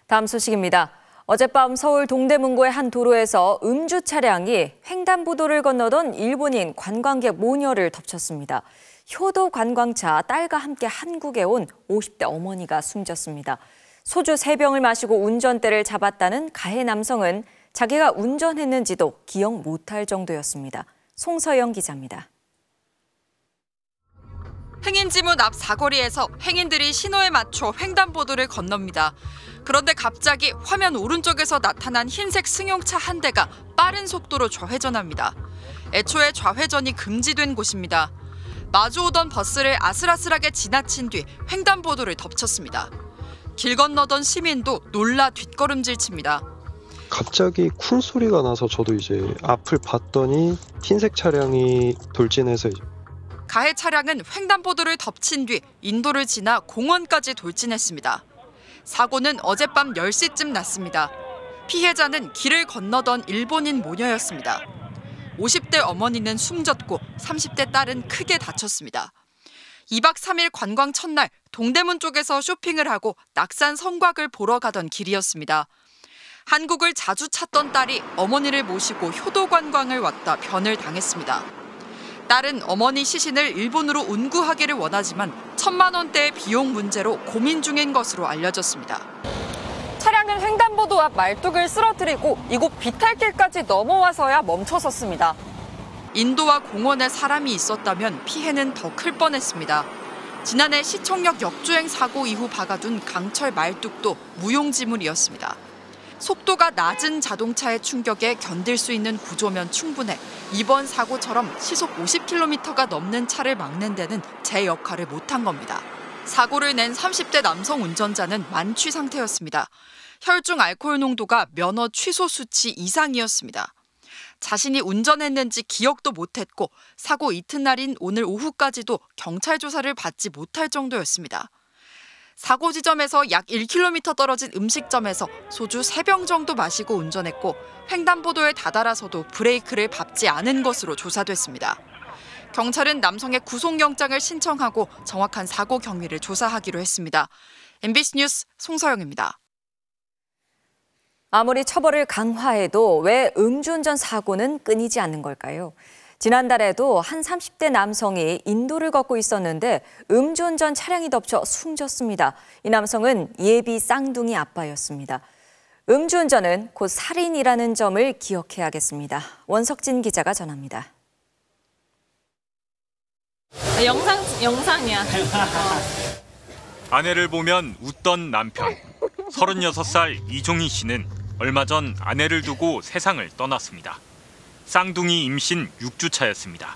[SPEAKER 18] 다음 소식입니다. 어젯밤 서울 동대문구의 한 도로에서 음주 차량이 횡단보도를 건너던 일본인 관광객 모녀를 덮쳤습니다. 효도 관광차 딸과 함께 한국에 온 50대 어머니가 숨졌습니다. 소주 3병을 마시고 운전대를 잡았다는 가해 남성은 자기가 운전했는지도 기억 못할 정도였습니다. 송서영 기자입니다.
[SPEAKER 3] 행인지문 앞 사거리에서 행인들이 신호에 맞춰 횡단보도를 건넙니다. 그런데 갑자기 화면 오른쪽에서 나타난 흰색 승용차 한 대가 빠른 속도로 좌회전합니다. 애초에 좌회전이 금지된 곳입니다. 마주오던 버스를 아슬아슬하게 지나친 뒤 횡단보도를 덮쳤습니다. 길 건너던 시민도 놀라 뒷걸음질 칩니다.
[SPEAKER 4] 갑자기 쿵 소리가 나서 저도 이제 앞을 봤더니 흰색 차량이 돌진해서
[SPEAKER 3] 가해 차량은 횡단보도를 덮친 뒤 인도를 지나 공원까지 돌진했습니다. 사고는 어젯밤 10시쯤 났습니다. 피해자는 길을 건너던 일본인 모녀였습니다. 50대 어머니는 숨졌고 30대 딸은 크게 다쳤습니다. 2박 3일 관광 첫날 동대문 쪽에서 쇼핑을 하고 낙산 성곽을 보러 가던 길이었습니다. 한국을 자주 찾던 딸이 어머니를 모시고 효도 관광을 왔다 변을 당했습니다. 딸은 어머니 시신을 일본으로 운구하기를 원하지만 1,000만 원대의 비용 문제로 고민 중인 것으로 알려졌습니다. 차량은 횡단보도 앞 말뚝을 쓰러뜨리고 이곳 비탈길까지 넘어와서야 멈춰섰습니다. 인도와 공원에 사람이 있었다면 피해는 더 클 뻔했습니다. 지난해 시청역 역주행 사고 이후 박아둔 강철 말뚝도 무용지물이었습니다. 속도가 낮은 자동차의 충격에 견딜 수 있는 구조면 충분해 이번 사고처럼 시속 50km가 넘는 차를 막는 데는 제 역할을 못한 겁니다. 사고를 낸 30대 남성 운전자는 만취 상태였습니다. 혈중 알코올 농도가 면허 취소 수치 이상이었습니다. 자신이 운전했는지 기억도 못했고 사고 이튿날인 오늘 오후까지도 경찰 조사를 받지 못할 정도였습니다. 사고 지점에서 약 1km 떨어진 음식점에서 소주 3병 정도 마시고 운전했고 횡단보도에 다다라서도 브레이크를 밟지 않은 것으로 조사됐습니다. 경찰은 남성의 구속영장을 신청하고 정확한 사고 경위를 조사하기로 했습니다. MBC 뉴스 송서영입니다.
[SPEAKER 18] 아무리 처벌을 강화해도 왜 음주운전 사고는 끊이지 않는 걸까요? 지난달에도 한 30대 남성이 인도를 걷고 있었는데 음주운전 차량이 덮쳐 숨졌습니다. 이 남성은 예비 쌍둥이 아빠였습니다. 음주운전은 곧 살인이라는 점을 기억해야겠습니다. 원석진 기자가 전합니다.
[SPEAKER 2] 영상이야.
[SPEAKER 6] 아내를 보면 웃던 남편. 36살 이종희 씨는 얼마 전 아내를 두고 세상을 떠났습니다. 쌍둥이 임신 6주 차였습니다.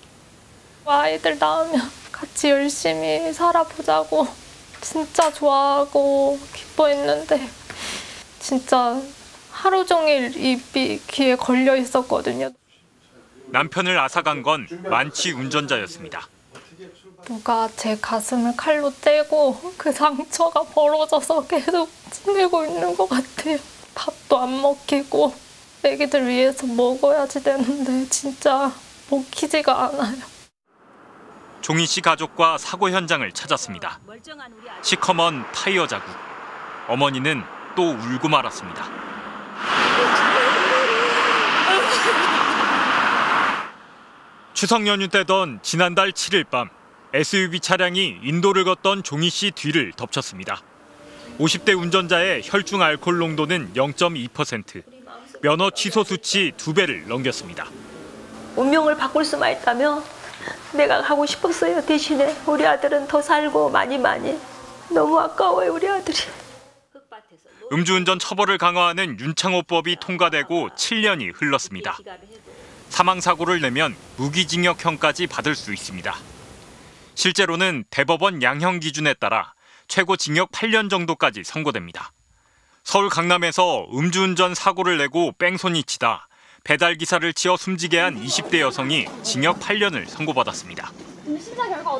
[SPEAKER 2] 아이들 낳으면 같이 열심히 살아보자고 진짜 좋아하고 기뻐했는데 진짜 하루 종일 입이 귀에 걸려 있었거든요.
[SPEAKER 6] 남편을 앗아간 건 만취 운전자였습니다.
[SPEAKER 2] 누가 제 가슴을 칼로 째고 그 상처가 벌어져서 계속 찌내고 있는 것 같아요. 밥도 안 먹히고 애기들 위해서 먹어야지 되는데 진짜 먹히지가 않아요.
[SPEAKER 6] 종희 씨 가족과 사고 현장을 찾았습니다. 시커먼 타이어 자국. 어머니는 또 울고 말았습니다. 추석 연휴 때던 지난달 7일 밤 SUV 차량이 인도를 걷던 종희 씨 뒤를 덮쳤습니다. 50대 운전자의 혈중 알코올 농도는 0.2%, 면허 취소 수치 2배를 넘겼습니다.
[SPEAKER 7] 운명을 바꿀 수만 있다면 내가 가고 싶었어요. 대신에 우리 아들은 더 살고 많이 너무 아까워요, 우리 아들이.
[SPEAKER 6] 음주운전 처벌을 강화하는 윤창호법이 통과되고 7년이 흘렀습니다. 사망사고를 내면 무기징역형까지 받을 수 있습니다. 실제로는 대법원 양형 기준에 따라 최고 징역 8년 정도까지 선고됩니다. 서울 강남에서 음주운전 사고를 내고 뺑소니 치다 배달기사를 치어 숨지게 한 20대 여성이 징역 8년을 선고받았습니다.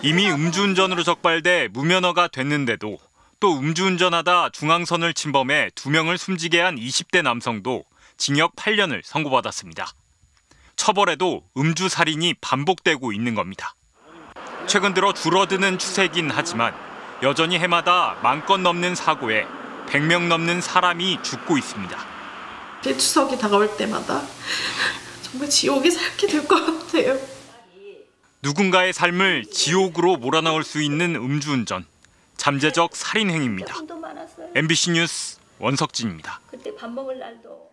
[SPEAKER 6] 이미 음주운전으로 적발돼 무면허가 됐는데도 또 음주운전하다 중앙선을 침범해 2명을 숨지게 한 20대 남성도 징역 8년을 선고받았습니다. 처벌에도 음주살인이 반복되고 있는 겁니다. 최근 들어 줄어드는 추세긴 하지만 여전히 해마다 10,000건 넘는 사고에 100명 넘는 사람이 죽고 있습니다.
[SPEAKER 7] 추석이 다가올 때마다 정말 지옥에 살게 될 것 같아요.
[SPEAKER 6] 누군가의 삶을 지옥으로 몰아넣을 수 있는 음주운전, 잠재적 살인 행위입니다. MBC 뉴스 원석진입니다.
[SPEAKER 7] 그때 밥 먹을 날도.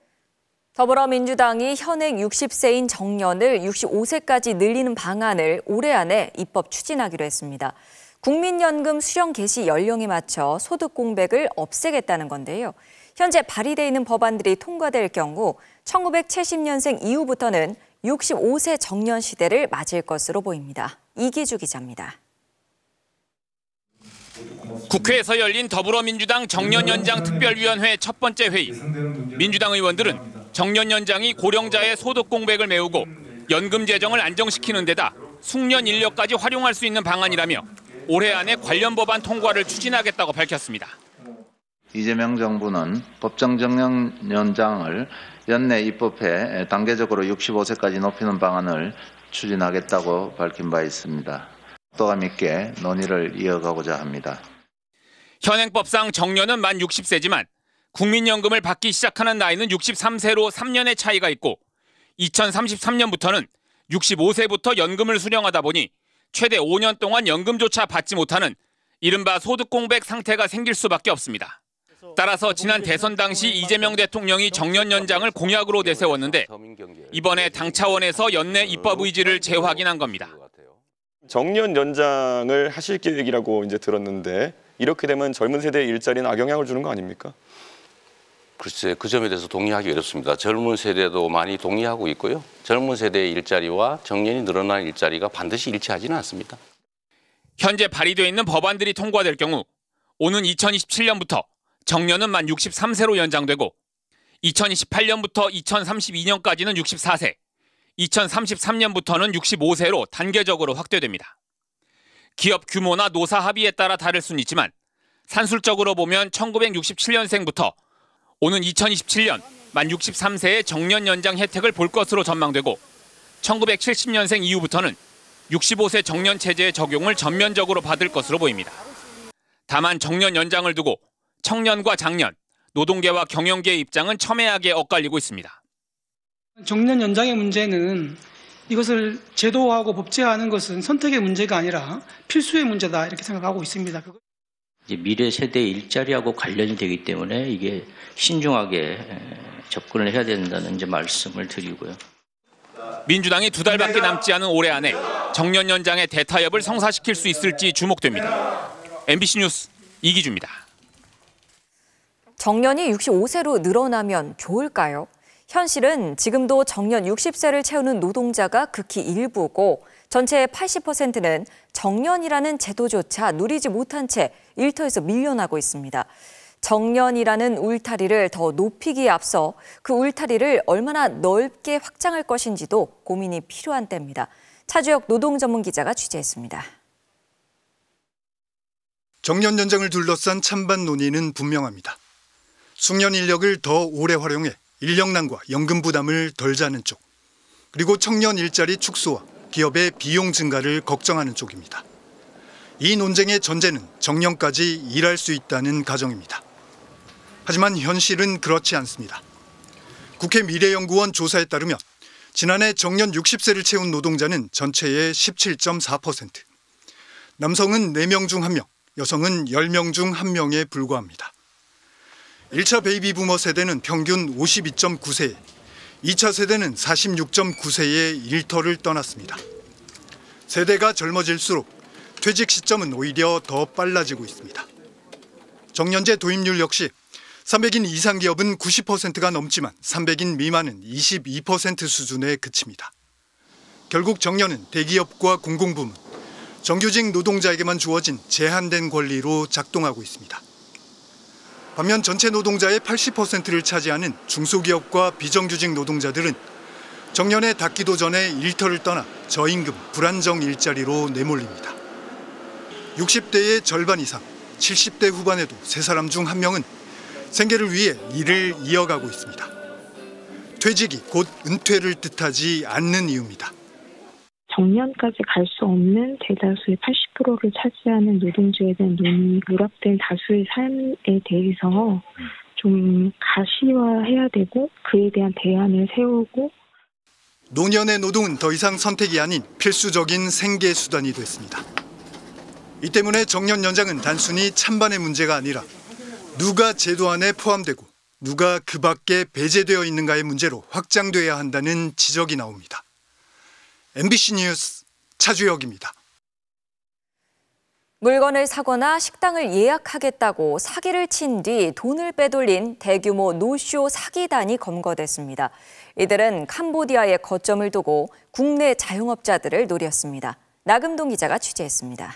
[SPEAKER 18] 더불어민주당이 현행 60세인 정년을 65세까지 늘리는 방안을 올해 안에 입법 추진하기로 했습니다. 국민연금 수령 개시 연령에 맞춰 소득 공백을 없애겠다는 건데요. 현재 발의돼 있는 법안들이 통과될 경우 1970년생 이후부터는 65세 정년 시대를 맞을 것으로 보입니다. 이기주 기자입니다.
[SPEAKER 20] 국회에서 열린 더불어민주당 정년연장 특별위원회 첫 번째 회의. 민주당 의원들은 정년연장이 고령자의 소득 공백을 메우고 연금 재정을 안정시키는 데다 숙련 인력까지 활용할 수 있는 방안이라며 올해 안에 관련 법안 통과를 추진하겠다고 밝혔습니다.
[SPEAKER 21] 이재명 정부는 법정 정년 연장을 연내 입법해 단계적으로 65세까지 높이는 방안을 추진하겠다고 밝힌 바 있습니다. 속도감 있게 논의를 이어가고자 합니다.
[SPEAKER 20] 현행법상 정년은 만 60세지만 국민연금을 받기 시작하는 나이는 63세로 3년의 차이가 있고 2033년부터는 65세부터 연금을 수령하다 보니 최대 5년 동안 연금조차 받지 못하는 이른바 소득 공백 상태가 생길 수밖에 없습니다. 따라서 지난 대선 당시 이재명 대통령이 정년 연장을 공약으로 내세웠는데 이번에 당 차원에서 연내 입법 의지를 재확인한 겁니다.
[SPEAKER 22] 정년 연장을 하실 계획이라고 이제 들었는데 이렇게 되면 젊은 세대의 일자리는 악영향을 주는 거 아닙니까?
[SPEAKER 5] 글쎄 그 점에 대해서 동의하기 어렵습니다. 젊은 세대도 많이 동의하고 있고요. 젊은 세대의 일자리와 정년이 늘어난 일자리가 반드시 일치하지는 않습니다.
[SPEAKER 20] 현재 발의되어 있는 법안들이 통과될 경우 오는 2027년부터 정년은 만 63세로 연장되고 2028년부터 2032년까지는 64세, 2033년부터는 65세로 단계적으로 확대됩니다. 기업 규모나 노사 합의에 따라 다를 수는 있지만 산술적으로 보면 1967년생부터 오는 2027년 만 63세의 정년 연장 혜택을 볼 것으로 전망되고 1970년생 이후부터는 65세 정년 체제의 적용을 전면적으로 받을 것으로 보입니다. 다만 정년 연장을 두고 청년과 장년, 노동계와 경영계의 입장은 첨예하게 엇갈리고 있습니다.
[SPEAKER 9] 정년 연장의 문제는 이것을 제도화하고 법제화하는 것은 선택의 문제가 아니라 필수의 문제다 이렇게 생각하고 있습니다.
[SPEAKER 10] 이제 미래 세대의 일자리하고 관련이 되기 때문에 이게 신중하게 접근을 해야 된다는 이제 말씀을 드리고요.
[SPEAKER 20] 민주당이 2달밖에 남지 않은 올해 안에 정년 연장의 대타협을 성사시킬 수 있을지 주목됩니다. MBC 뉴스 이기주입니다.
[SPEAKER 18] 정년이 65세로 늘어나면 좋을까요? 현실은 지금도 정년 60세를 채우는 노동자가 극히 일부고 전체의 80%는 정년이라는 제도조차 누리지 못한 채 일터에서 밀려나고 있습니다. 정년이라는 울타리를 더 높이기에 앞서 그 울타리를 얼마나 넓게 확장할 것인지도 고민이 필요한 때입니다. 차주혁 노동전문기자가 취재했습니다.
[SPEAKER 19] 정년 연장을 둘러싼 찬반 논의는 분명합니다. 숙련 인력을 더 오래 활용해 인력난과 연금 부담을 덜 자는 쪽, 그리고 청년 일자리 축소와 기업의 비용 증가를 걱정하는 쪽입니다. 이 논쟁의 전제는 정년까지 일할 수 있다는 가정입니다. 하지만 현실은 그렇지 않습니다. 국회 미래연구원 조사에 따르면 지난해 정년 60세를 채운 노동자는 전체의 17.4%, 남성은 4명 중 1명, 여성은 10명 중 1명에 불과합니다. 1차 베이비 부머 세대는 평균 52.9세에, 2차 세대는 46.9세에 일터를 떠났습니다. 세대가 젊어질수록 퇴직 시점은 오히려 더 빨라지고 있습니다. 정년제 도입률 역시 300인 이상 기업은 90%가 넘지만 300인 미만은 22% 수준에 그칩니다. 결국 정년은 대기업과 공공부문, 정규직 노동자에게만 주어진 제한된 권리로 작동하고 있습니다. 반면 전체 노동자의 80%를 차지하는 중소기업과 비정규직 노동자들은 정년에 닿기도 전에 일터를 떠나 저임금, 불안정 일자리로 내몰립니다. 60대의 절반 이상, 70대 후반에도 3사람 중 1명은 생계를 위해 일을 이어가고 있습니다. 퇴직이 곧 은퇴를 뜻하지 않는 이유입니다.
[SPEAKER 23] 정년까지 갈 수 없는 대다수의 80%를 차지하는 노동주에 대한 논의, 누락된 다수의 삶에 대해서 좀 가시화해야 되고 그에 대한 대안을 세우고
[SPEAKER 19] 노년의 노동은 더 이상 선택이 아닌 필수적인 생계 수단이 됐습니다. 이 때문에 정년 연장은 단순히 찬반의 문제가 아니라 누가 제도 안에 포함되고 누가 그 밖에 배제되어 있는가의 문제로 확장돼야 한다는 지적이 나옵니다. MBC 뉴스 차주혁입니다.
[SPEAKER 18] 물건을 사거나 식당을 예약하겠다고 사기를 친 뒤 돈을 빼돌린 대규모 노쇼 사기단이 검거됐습니다. 이들은 캄보디아에 거점을 두고 국내 자영업자들을 노렸습니다. 나금동 기자가 취재했습니다.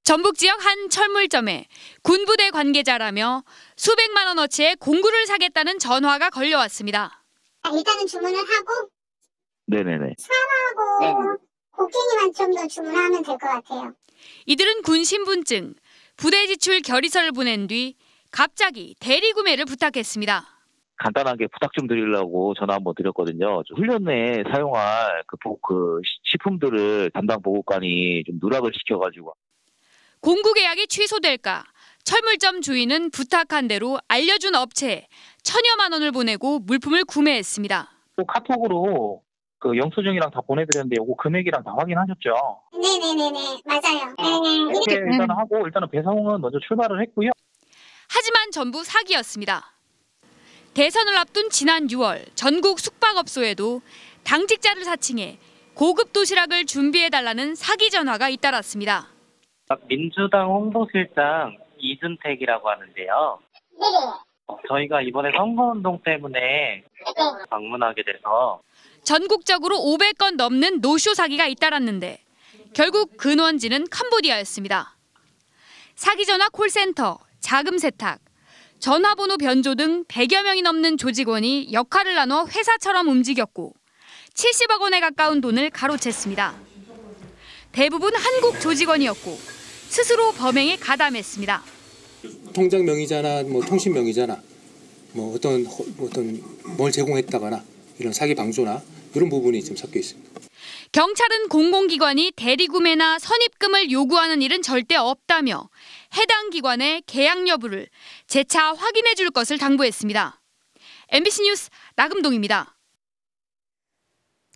[SPEAKER 24] 전북 지역 한 철물점에 군부대 관계자라며 수백만 원어치의 공구를 사겠다는 전화가 걸려왔습니다.
[SPEAKER 27] 일단은 주문을 하고
[SPEAKER 28] 네네네.
[SPEAKER 27] 사하고 고기니만 좀 더 주문하면 될 것 같아요.
[SPEAKER 24] 이들은 군 신분증, 부대 지출 결의서를 보낸 뒤 갑자기 대리 구매를 부탁했습니다.
[SPEAKER 28] 간단하게 부탁 좀 드리려고 전화 한번 드렸거든요. 훈련 내에 사용할 그 식품들을 담당 보급관이 좀 누락을 시켜가지고.
[SPEAKER 24] 공구 계약이 취소될까? 철물점 주인은 부탁한 대로 알려준 업체에 1,000여만 원을 보내고 물품을 구매했습니다.
[SPEAKER 28] 또 카톡으로 그 영수증이랑 다 보내드렸는데 요거 금액이랑 다 확인하셨죠?
[SPEAKER 27] 네네네네 맞아요.
[SPEAKER 28] 이렇게 일단 하고 일단은 배송은 먼저 출발을 했고요.
[SPEAKER 24] 하지만 전부 사기였습니다. 대선을 앞둔 지난 6월 전국 숙박업소에도 당직자를 사칭해 고급 도시락을 준비해달라는 사기 전화가 잇따랐습니다.
[SPEAKER 29] 민주당 홍보실장 이준택이라고 하는데요.
[SPEAKER 27] 네
[SPEAKER 8] 저희가 이번에 선거운동 때문에 방문하게 돼서
[SPEAKER 24] 전국적으로 500건 넘는 노쇼 사기가 잇따랐는데 결국 근원지는 캄보디아였습니다. 사기 전화 콜센터, 자금 세탁, 전화번호 변조 등 100여 명이 넘는 조직원이 역할을 나눠 회사처럼 움직였고 70억 원에 가까운 돈을 가로챘습니다. 대부분 한국 조직원이었고 스스로 범행에 가담했습니다.
[SPEAKER 11] 통장 명의자나 통신 명의자나 어떤 뭘 제공했다거나 이런 사기 방조나 이런 부분이 좀 섞여 있습니다.
[SPEAKER 24] 경찰은 공공기관이 대리구매나 선입금을 요구하는 일은 절대 없다며 해당 기관의 계약 여부를 재차 확인해 줄 것을 당부했습니다. MBC 뉴스 나금동입니다.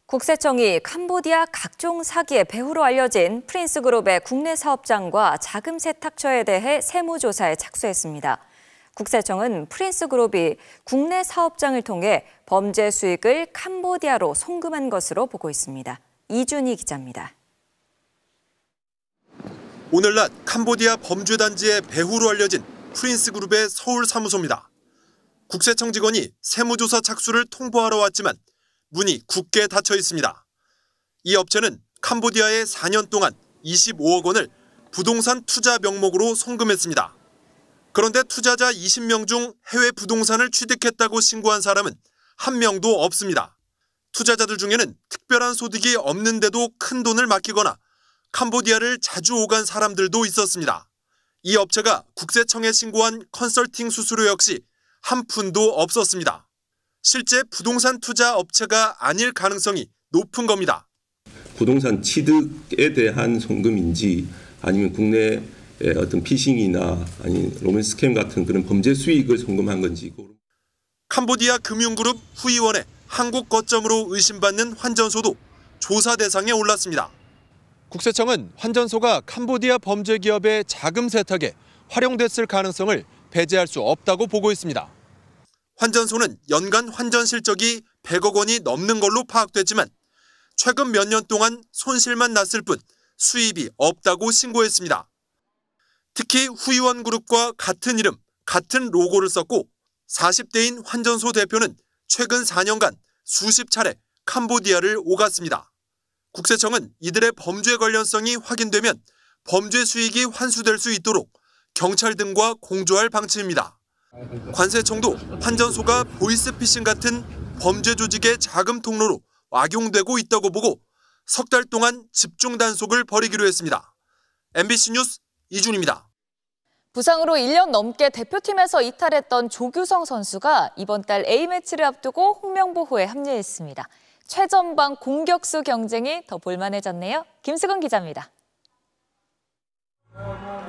[SPEAKER 18] 국세청이 캄보디아 각종 사기의 배후로 알려진 프린스그룹의 국내 사업장과 자금 세탁처에 대해 세무조사에 착수했습니다. 국세청은 프린스그룹이 국내 사업장을 통해 범죄 수익을 캄보디아로 송금한 것으로 보고 있습니다. 이준희 기자입니다.
[SPEAKER 12] 오늘 낮 캄보디아 범죄단지의 배후로 알려진 프린스그룹의 서울 사무소입니다. 국세청 직원이 세무조사 착수를 통보하러 왔지만 문이 굳게 닫혀 있습니다. 이 업체는 캄보디아에 4년 동안 25억 원을 부동산 투자 명목으로 송금했습니다. 그런데 투자자 20명 중 해외 부동산을 취득했다고 신고한 사람은 한 명도 없습니다. 투자자들 중에는 특별한 소득이 없는데도 큰 돈을 맡기거나 캄보디아를 자주 오간 사람들도 있었습니다. 이 업체가 국세청에 신고한 컨설팅 수수료 역시 한 푼도 없었습니다. 실제 부동산 투자 업체가 아닐 가능성이 높은 겁니다.
[SPEAKER 22] 부동산 취득에 대한 송금인지 아니면 국내 어떤 피싱이나 아니 로맨스 스캠 같은 그런 범죄 수익을 송금한 건지.
[SPEAKER 12] 캄보디아 금융그룹 후이원의 한국 거점으로 의심받는 환전소도 조사 대상에 올랐습니다. 국세청은 환전소가 캄보디아 범죄 기업의 자금 세탁에 활용됐을 가능성을 배제할 수 없다고 보고 있습니다. 환전소는 연간 환전 실적이 100억 원이 넘는 걸로 파악됐지만 최근 몇 년 동안 손실만 났을 뿐 수입이 없다고 신고했습니다. 특히 후이원 그룹과 같은 이름, 같은 로고를 썼고 40대인 환전소 대표는 최근 4년간 수십 차례 캄보디아를 오갔습니다. 국세청은 이들의 범죄 관련성이 확인되면 범죄 수익이 환수될 수 있도록 경찰 등과 공조할 방침입니다. 관세청도 환전소가 보이스피싱 같은 범죄 조직의 자금 통로로 악용되고 있다고 보고 석 달 동안 집중 단속을 벌이기로 했습니다. MBC 뉴스 이준입니다.
[SPEAKER 14] 부상으로 1년 넘게 대표팀에서 이탈했던 조규성 선수가 이번 달 A매치를 앞두고 홍명보호에 합류했습니다. 최전방 공격수 경쟁이 더 볼만해졌네요. 김수근 기자입니다.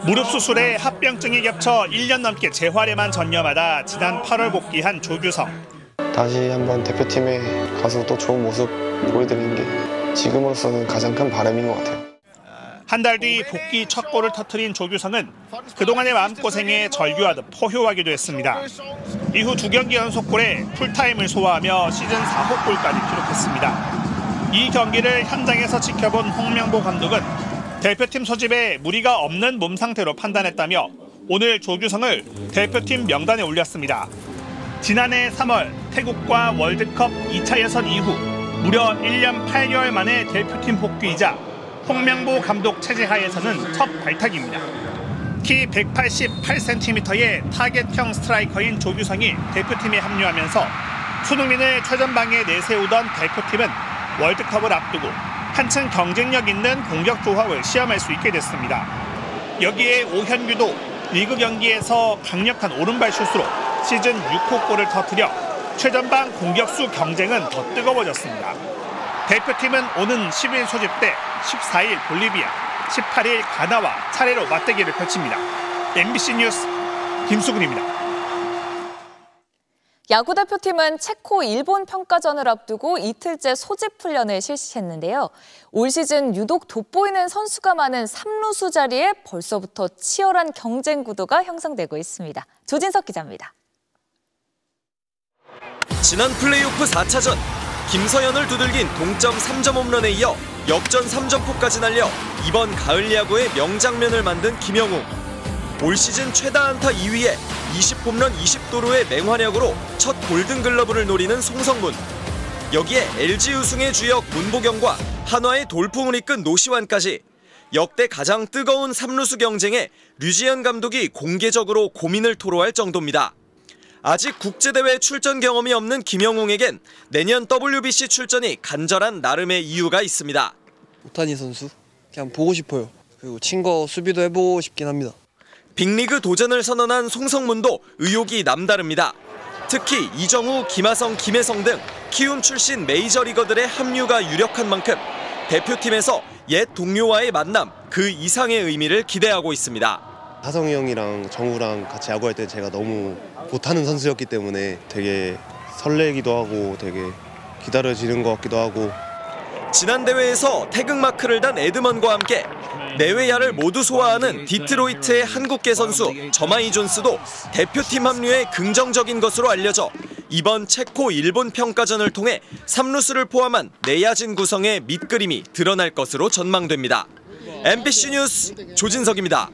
[SPEAKER 15] 무릎 수술에 합병증이 겹쳐 1년 넘게 재활에만 전념하다 지난 8월 복귀한 조규성.
[SPEAKER 16] 다시 한번 대표팀에 가서 또 좋은 모습 보여드리는 게 지금으로서는 가장 큰 바람인 것 같아요.
[SPEAKER 15] 한 달 뒤 복귀 첫 골을 터뜨린 조규성은 그동안의 마음고생에 절규하듯 포효하기도 했습니다. 이후 2경기 연속골에 풀타임을 소화하며 시즌 4호 골까지 기록했습니다. 이 경기를 현장에서 지켜본 홍명보 감독은 대표팀 소집에 무리가 없는 몸 상태로 판단했다며 오늘 조규성을 대표팀 명단에 올렸습니다. 지난해 3월 태국과 월드컵 2차 예선 이후 무려 1년 8개월 만에 대표팀 복귀이자 홍명보 감독 체제하에서는 첫 발탁입니다. 키 188cm의 타겟형 스트라이커인 조규성이 대표팀에 합류하면서 손흥민을 최전방에 내세우던 대표팀은 월드컵을 앞두고 한층 경쟁력 있는 공격 조합을 시험할 수 있게 됐습니다. 여기에 오현규도 리그 경기에서 강력한 오른발 슛으로 시즌 6호 골을 터뜨려 최전방 공격수 경쟁은 더 뜨거워졌습니다. 대표팀은 오는 10일 소집돼 14일 볼리비아, 18일 가나와 차례로 맞대결을 펼칩니다. MBC 뉴스 김수근입니다.
[SPEAKER 14] 야구대표팀은 체코 일본 평가전을 앞두고 이틀째 소집 훈련을 실시했는데요. 올 시즌 유독 돋보이는 선수가 많은 3루수 자리에 벌써부터 치열한 경쟁 구도가 형성되고 있습니다. 조진석 기자입니다.
[SPEAKER 25] 지난 플레이오프 4차전 김서현을 두들긴 동점 3점 홈런에 이어 역전 3점포까지 날려 이번 가을 야구의 명장면을 만든 김영우. 올 시즌 최다 안타 2위에 20홈런 20도루의 맹활약으로 첫 골든글러브를 노리는 송성문. 여기에 LG 우승의 주역 문보경과 한화의 돌풍을 이끈 노시환까지 역대 가장 뜨거운 3루수 경쟁에 류지현 감독이 공개적으로 고민을 토로할 정도입니다. 아직 국제대회 출전 경험이 없는 김영웅에겐 내년 WBC 출전이 간절한 나름의 이유가 있습니다.
[SPEAKER 1] 오타니 선수 그냥 보고 싶어요. 그리고 친거 수비도 해보고 싶긴 합니다.
[SPEAKER 25] 빅리그 도전을 선언한 송성문도 의욕이 남다릅니다. 특히 이정우, 김하성, 김혜성 등 키움 출신 메이저리거들의 합류가 유력한 만큼 대표팀에서 옛 동료와의 만남 그 이상의 의미를 기대하고 있습니다.
[SPEAKER 2] 하성이 형이랑 정우랑 같이 야구할 때 제가 너무 못하는 선수였기 때문에 되게 설레기도 하고 되게 기다려지는 것 같기도 하고.
[SPEAKER 25] 지난 대회에서 태극마크를 단 에드먼과 함께 내외야를 모두 소화하는 디트로이트의 한국계 선수 저마이 존스도 대표팀 합류에 긍정적인 것으로 알려져 이번 체코 일본 평가전을 통해 3루수를 포함한 내야진 구성의 밑그림이 드러날 것으로 전망됩니다. MBC 뉴스 조진석입니다.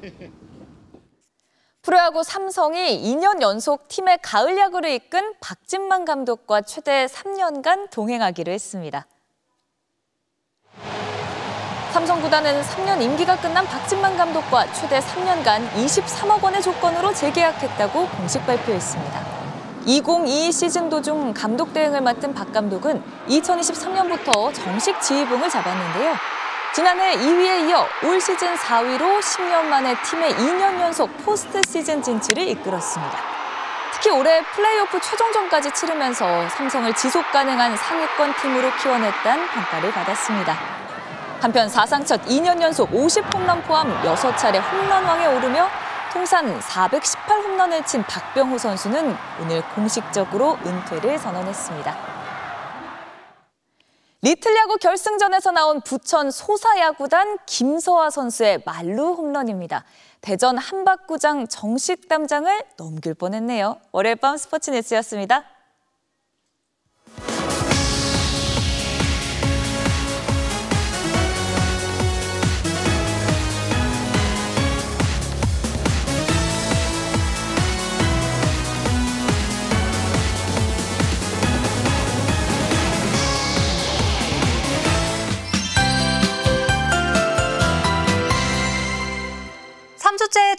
[SPEAKER 14] 프로야구 삼성이 2년 연속 팀의 가을 야구를 이끈 박진만 감독과 최대 3년간 동행하기로 했습니다. 삼성 구단은 3년 임기가 끝난 박진만 감독과 최대 3년간 23억 원의 조건으로 재계약했다고 공식 발표했습니다. 2022 시즌 도중 감독 대행을 맡은 박 감독은 2023년부터 정식 지휘봉을 잡았는데요. 지난해 2위에 이어 올 시즌 4위로 10년 만에 팀의 2년 연속 포스트 시즌 진출을 이끌었습니다. 특히 올해 플레이오프 최종전까지 치르면서 삼성을 지속 가능한 상위권 팀으로 키워냈다는 평가를 받았습니다. 한편 사상 첫 2년 연속 50홈런 포함 6차례 홈런왕에 오르며 통산 418홈런을 친 박병호 선수는 오늘 공식적으로 은퇴를 선언했습니다. 리틀야구 결승전에서 나온 부천 소사야구단 김서아 선수의 만루 홈런입니다. 대전 한박구장 정식 담장을 넘길 뻔했네요. 월요일 밤 스포츠 뉴스였습니다.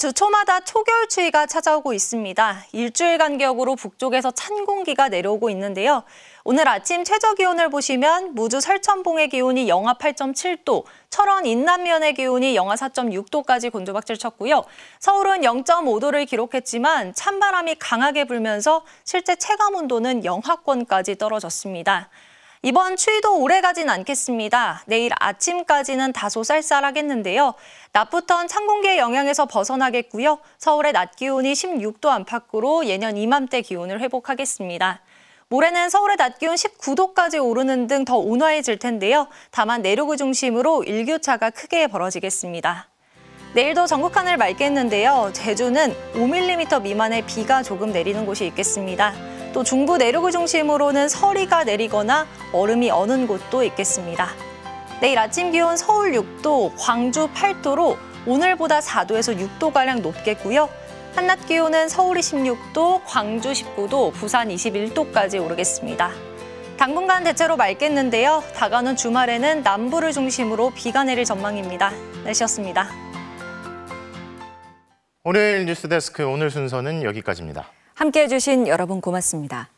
[SPEAKER 3] 주초마다 초겨울추위가 찾아오고 있습니다. 일주일 간격으로 북쪽에서 찬 공기가 내려오고 있는데요. 오늘 아침 최저기온을 보시면 무주 설천봉의 기온이 영하 8.7도, 철원 인남면의 기온이 영하 4.6도까지 곤두박질 쳤고요. 서울은 0.5도를 기록했지만 찬바람이 강하게 불면서 실제 체감온도는 영하권까지 떨어졌습니다. 이번 추위도 오래가진 않겠습니다. 내일 아침까지는 다소 쌀쌀하겠는데요. 낮부턴 찬 공기의 영향에서 벗어나겠고요. 서울의 낮 기온이 16도 안팎으로 예년 이맘때 기온을 회복하겠습니다. 모레는 서울의 낮 기온 19도까지 오르는 등 더 온화해질 텐데요. 다만 내륙을 중심으로 일교차가 크게 벌어지겠습니다. 내일도 전국 하늘 맑겠는데요. 제주는 5mm 미만의 비가 조금 내리는 곳이 있겠습니다. 또 중부 내륙을 중심으로는 서리가 내리거나 얼음이 어는 곳도 있겠습니다. 내일 아침 기온 서울 6도, 광주 8도로 오늘보다 4도에서 6도가량 높겠고요. 한낮 기온은 서울이 16도, 광주 19도, 부산 21도까지 오르겠습니다. 당분간 대체로 맑겠는데요. 다가오는 주말에는 남부를 중심으로 비가 내릴 전망입니다. 날씨였습니다.
[SPEAKER 4] 오늘 뉴스데스크 오늘 순서는 여기까지입니다.
[SPEAKER 18] 함께해 주신 여러분 고맙습니다.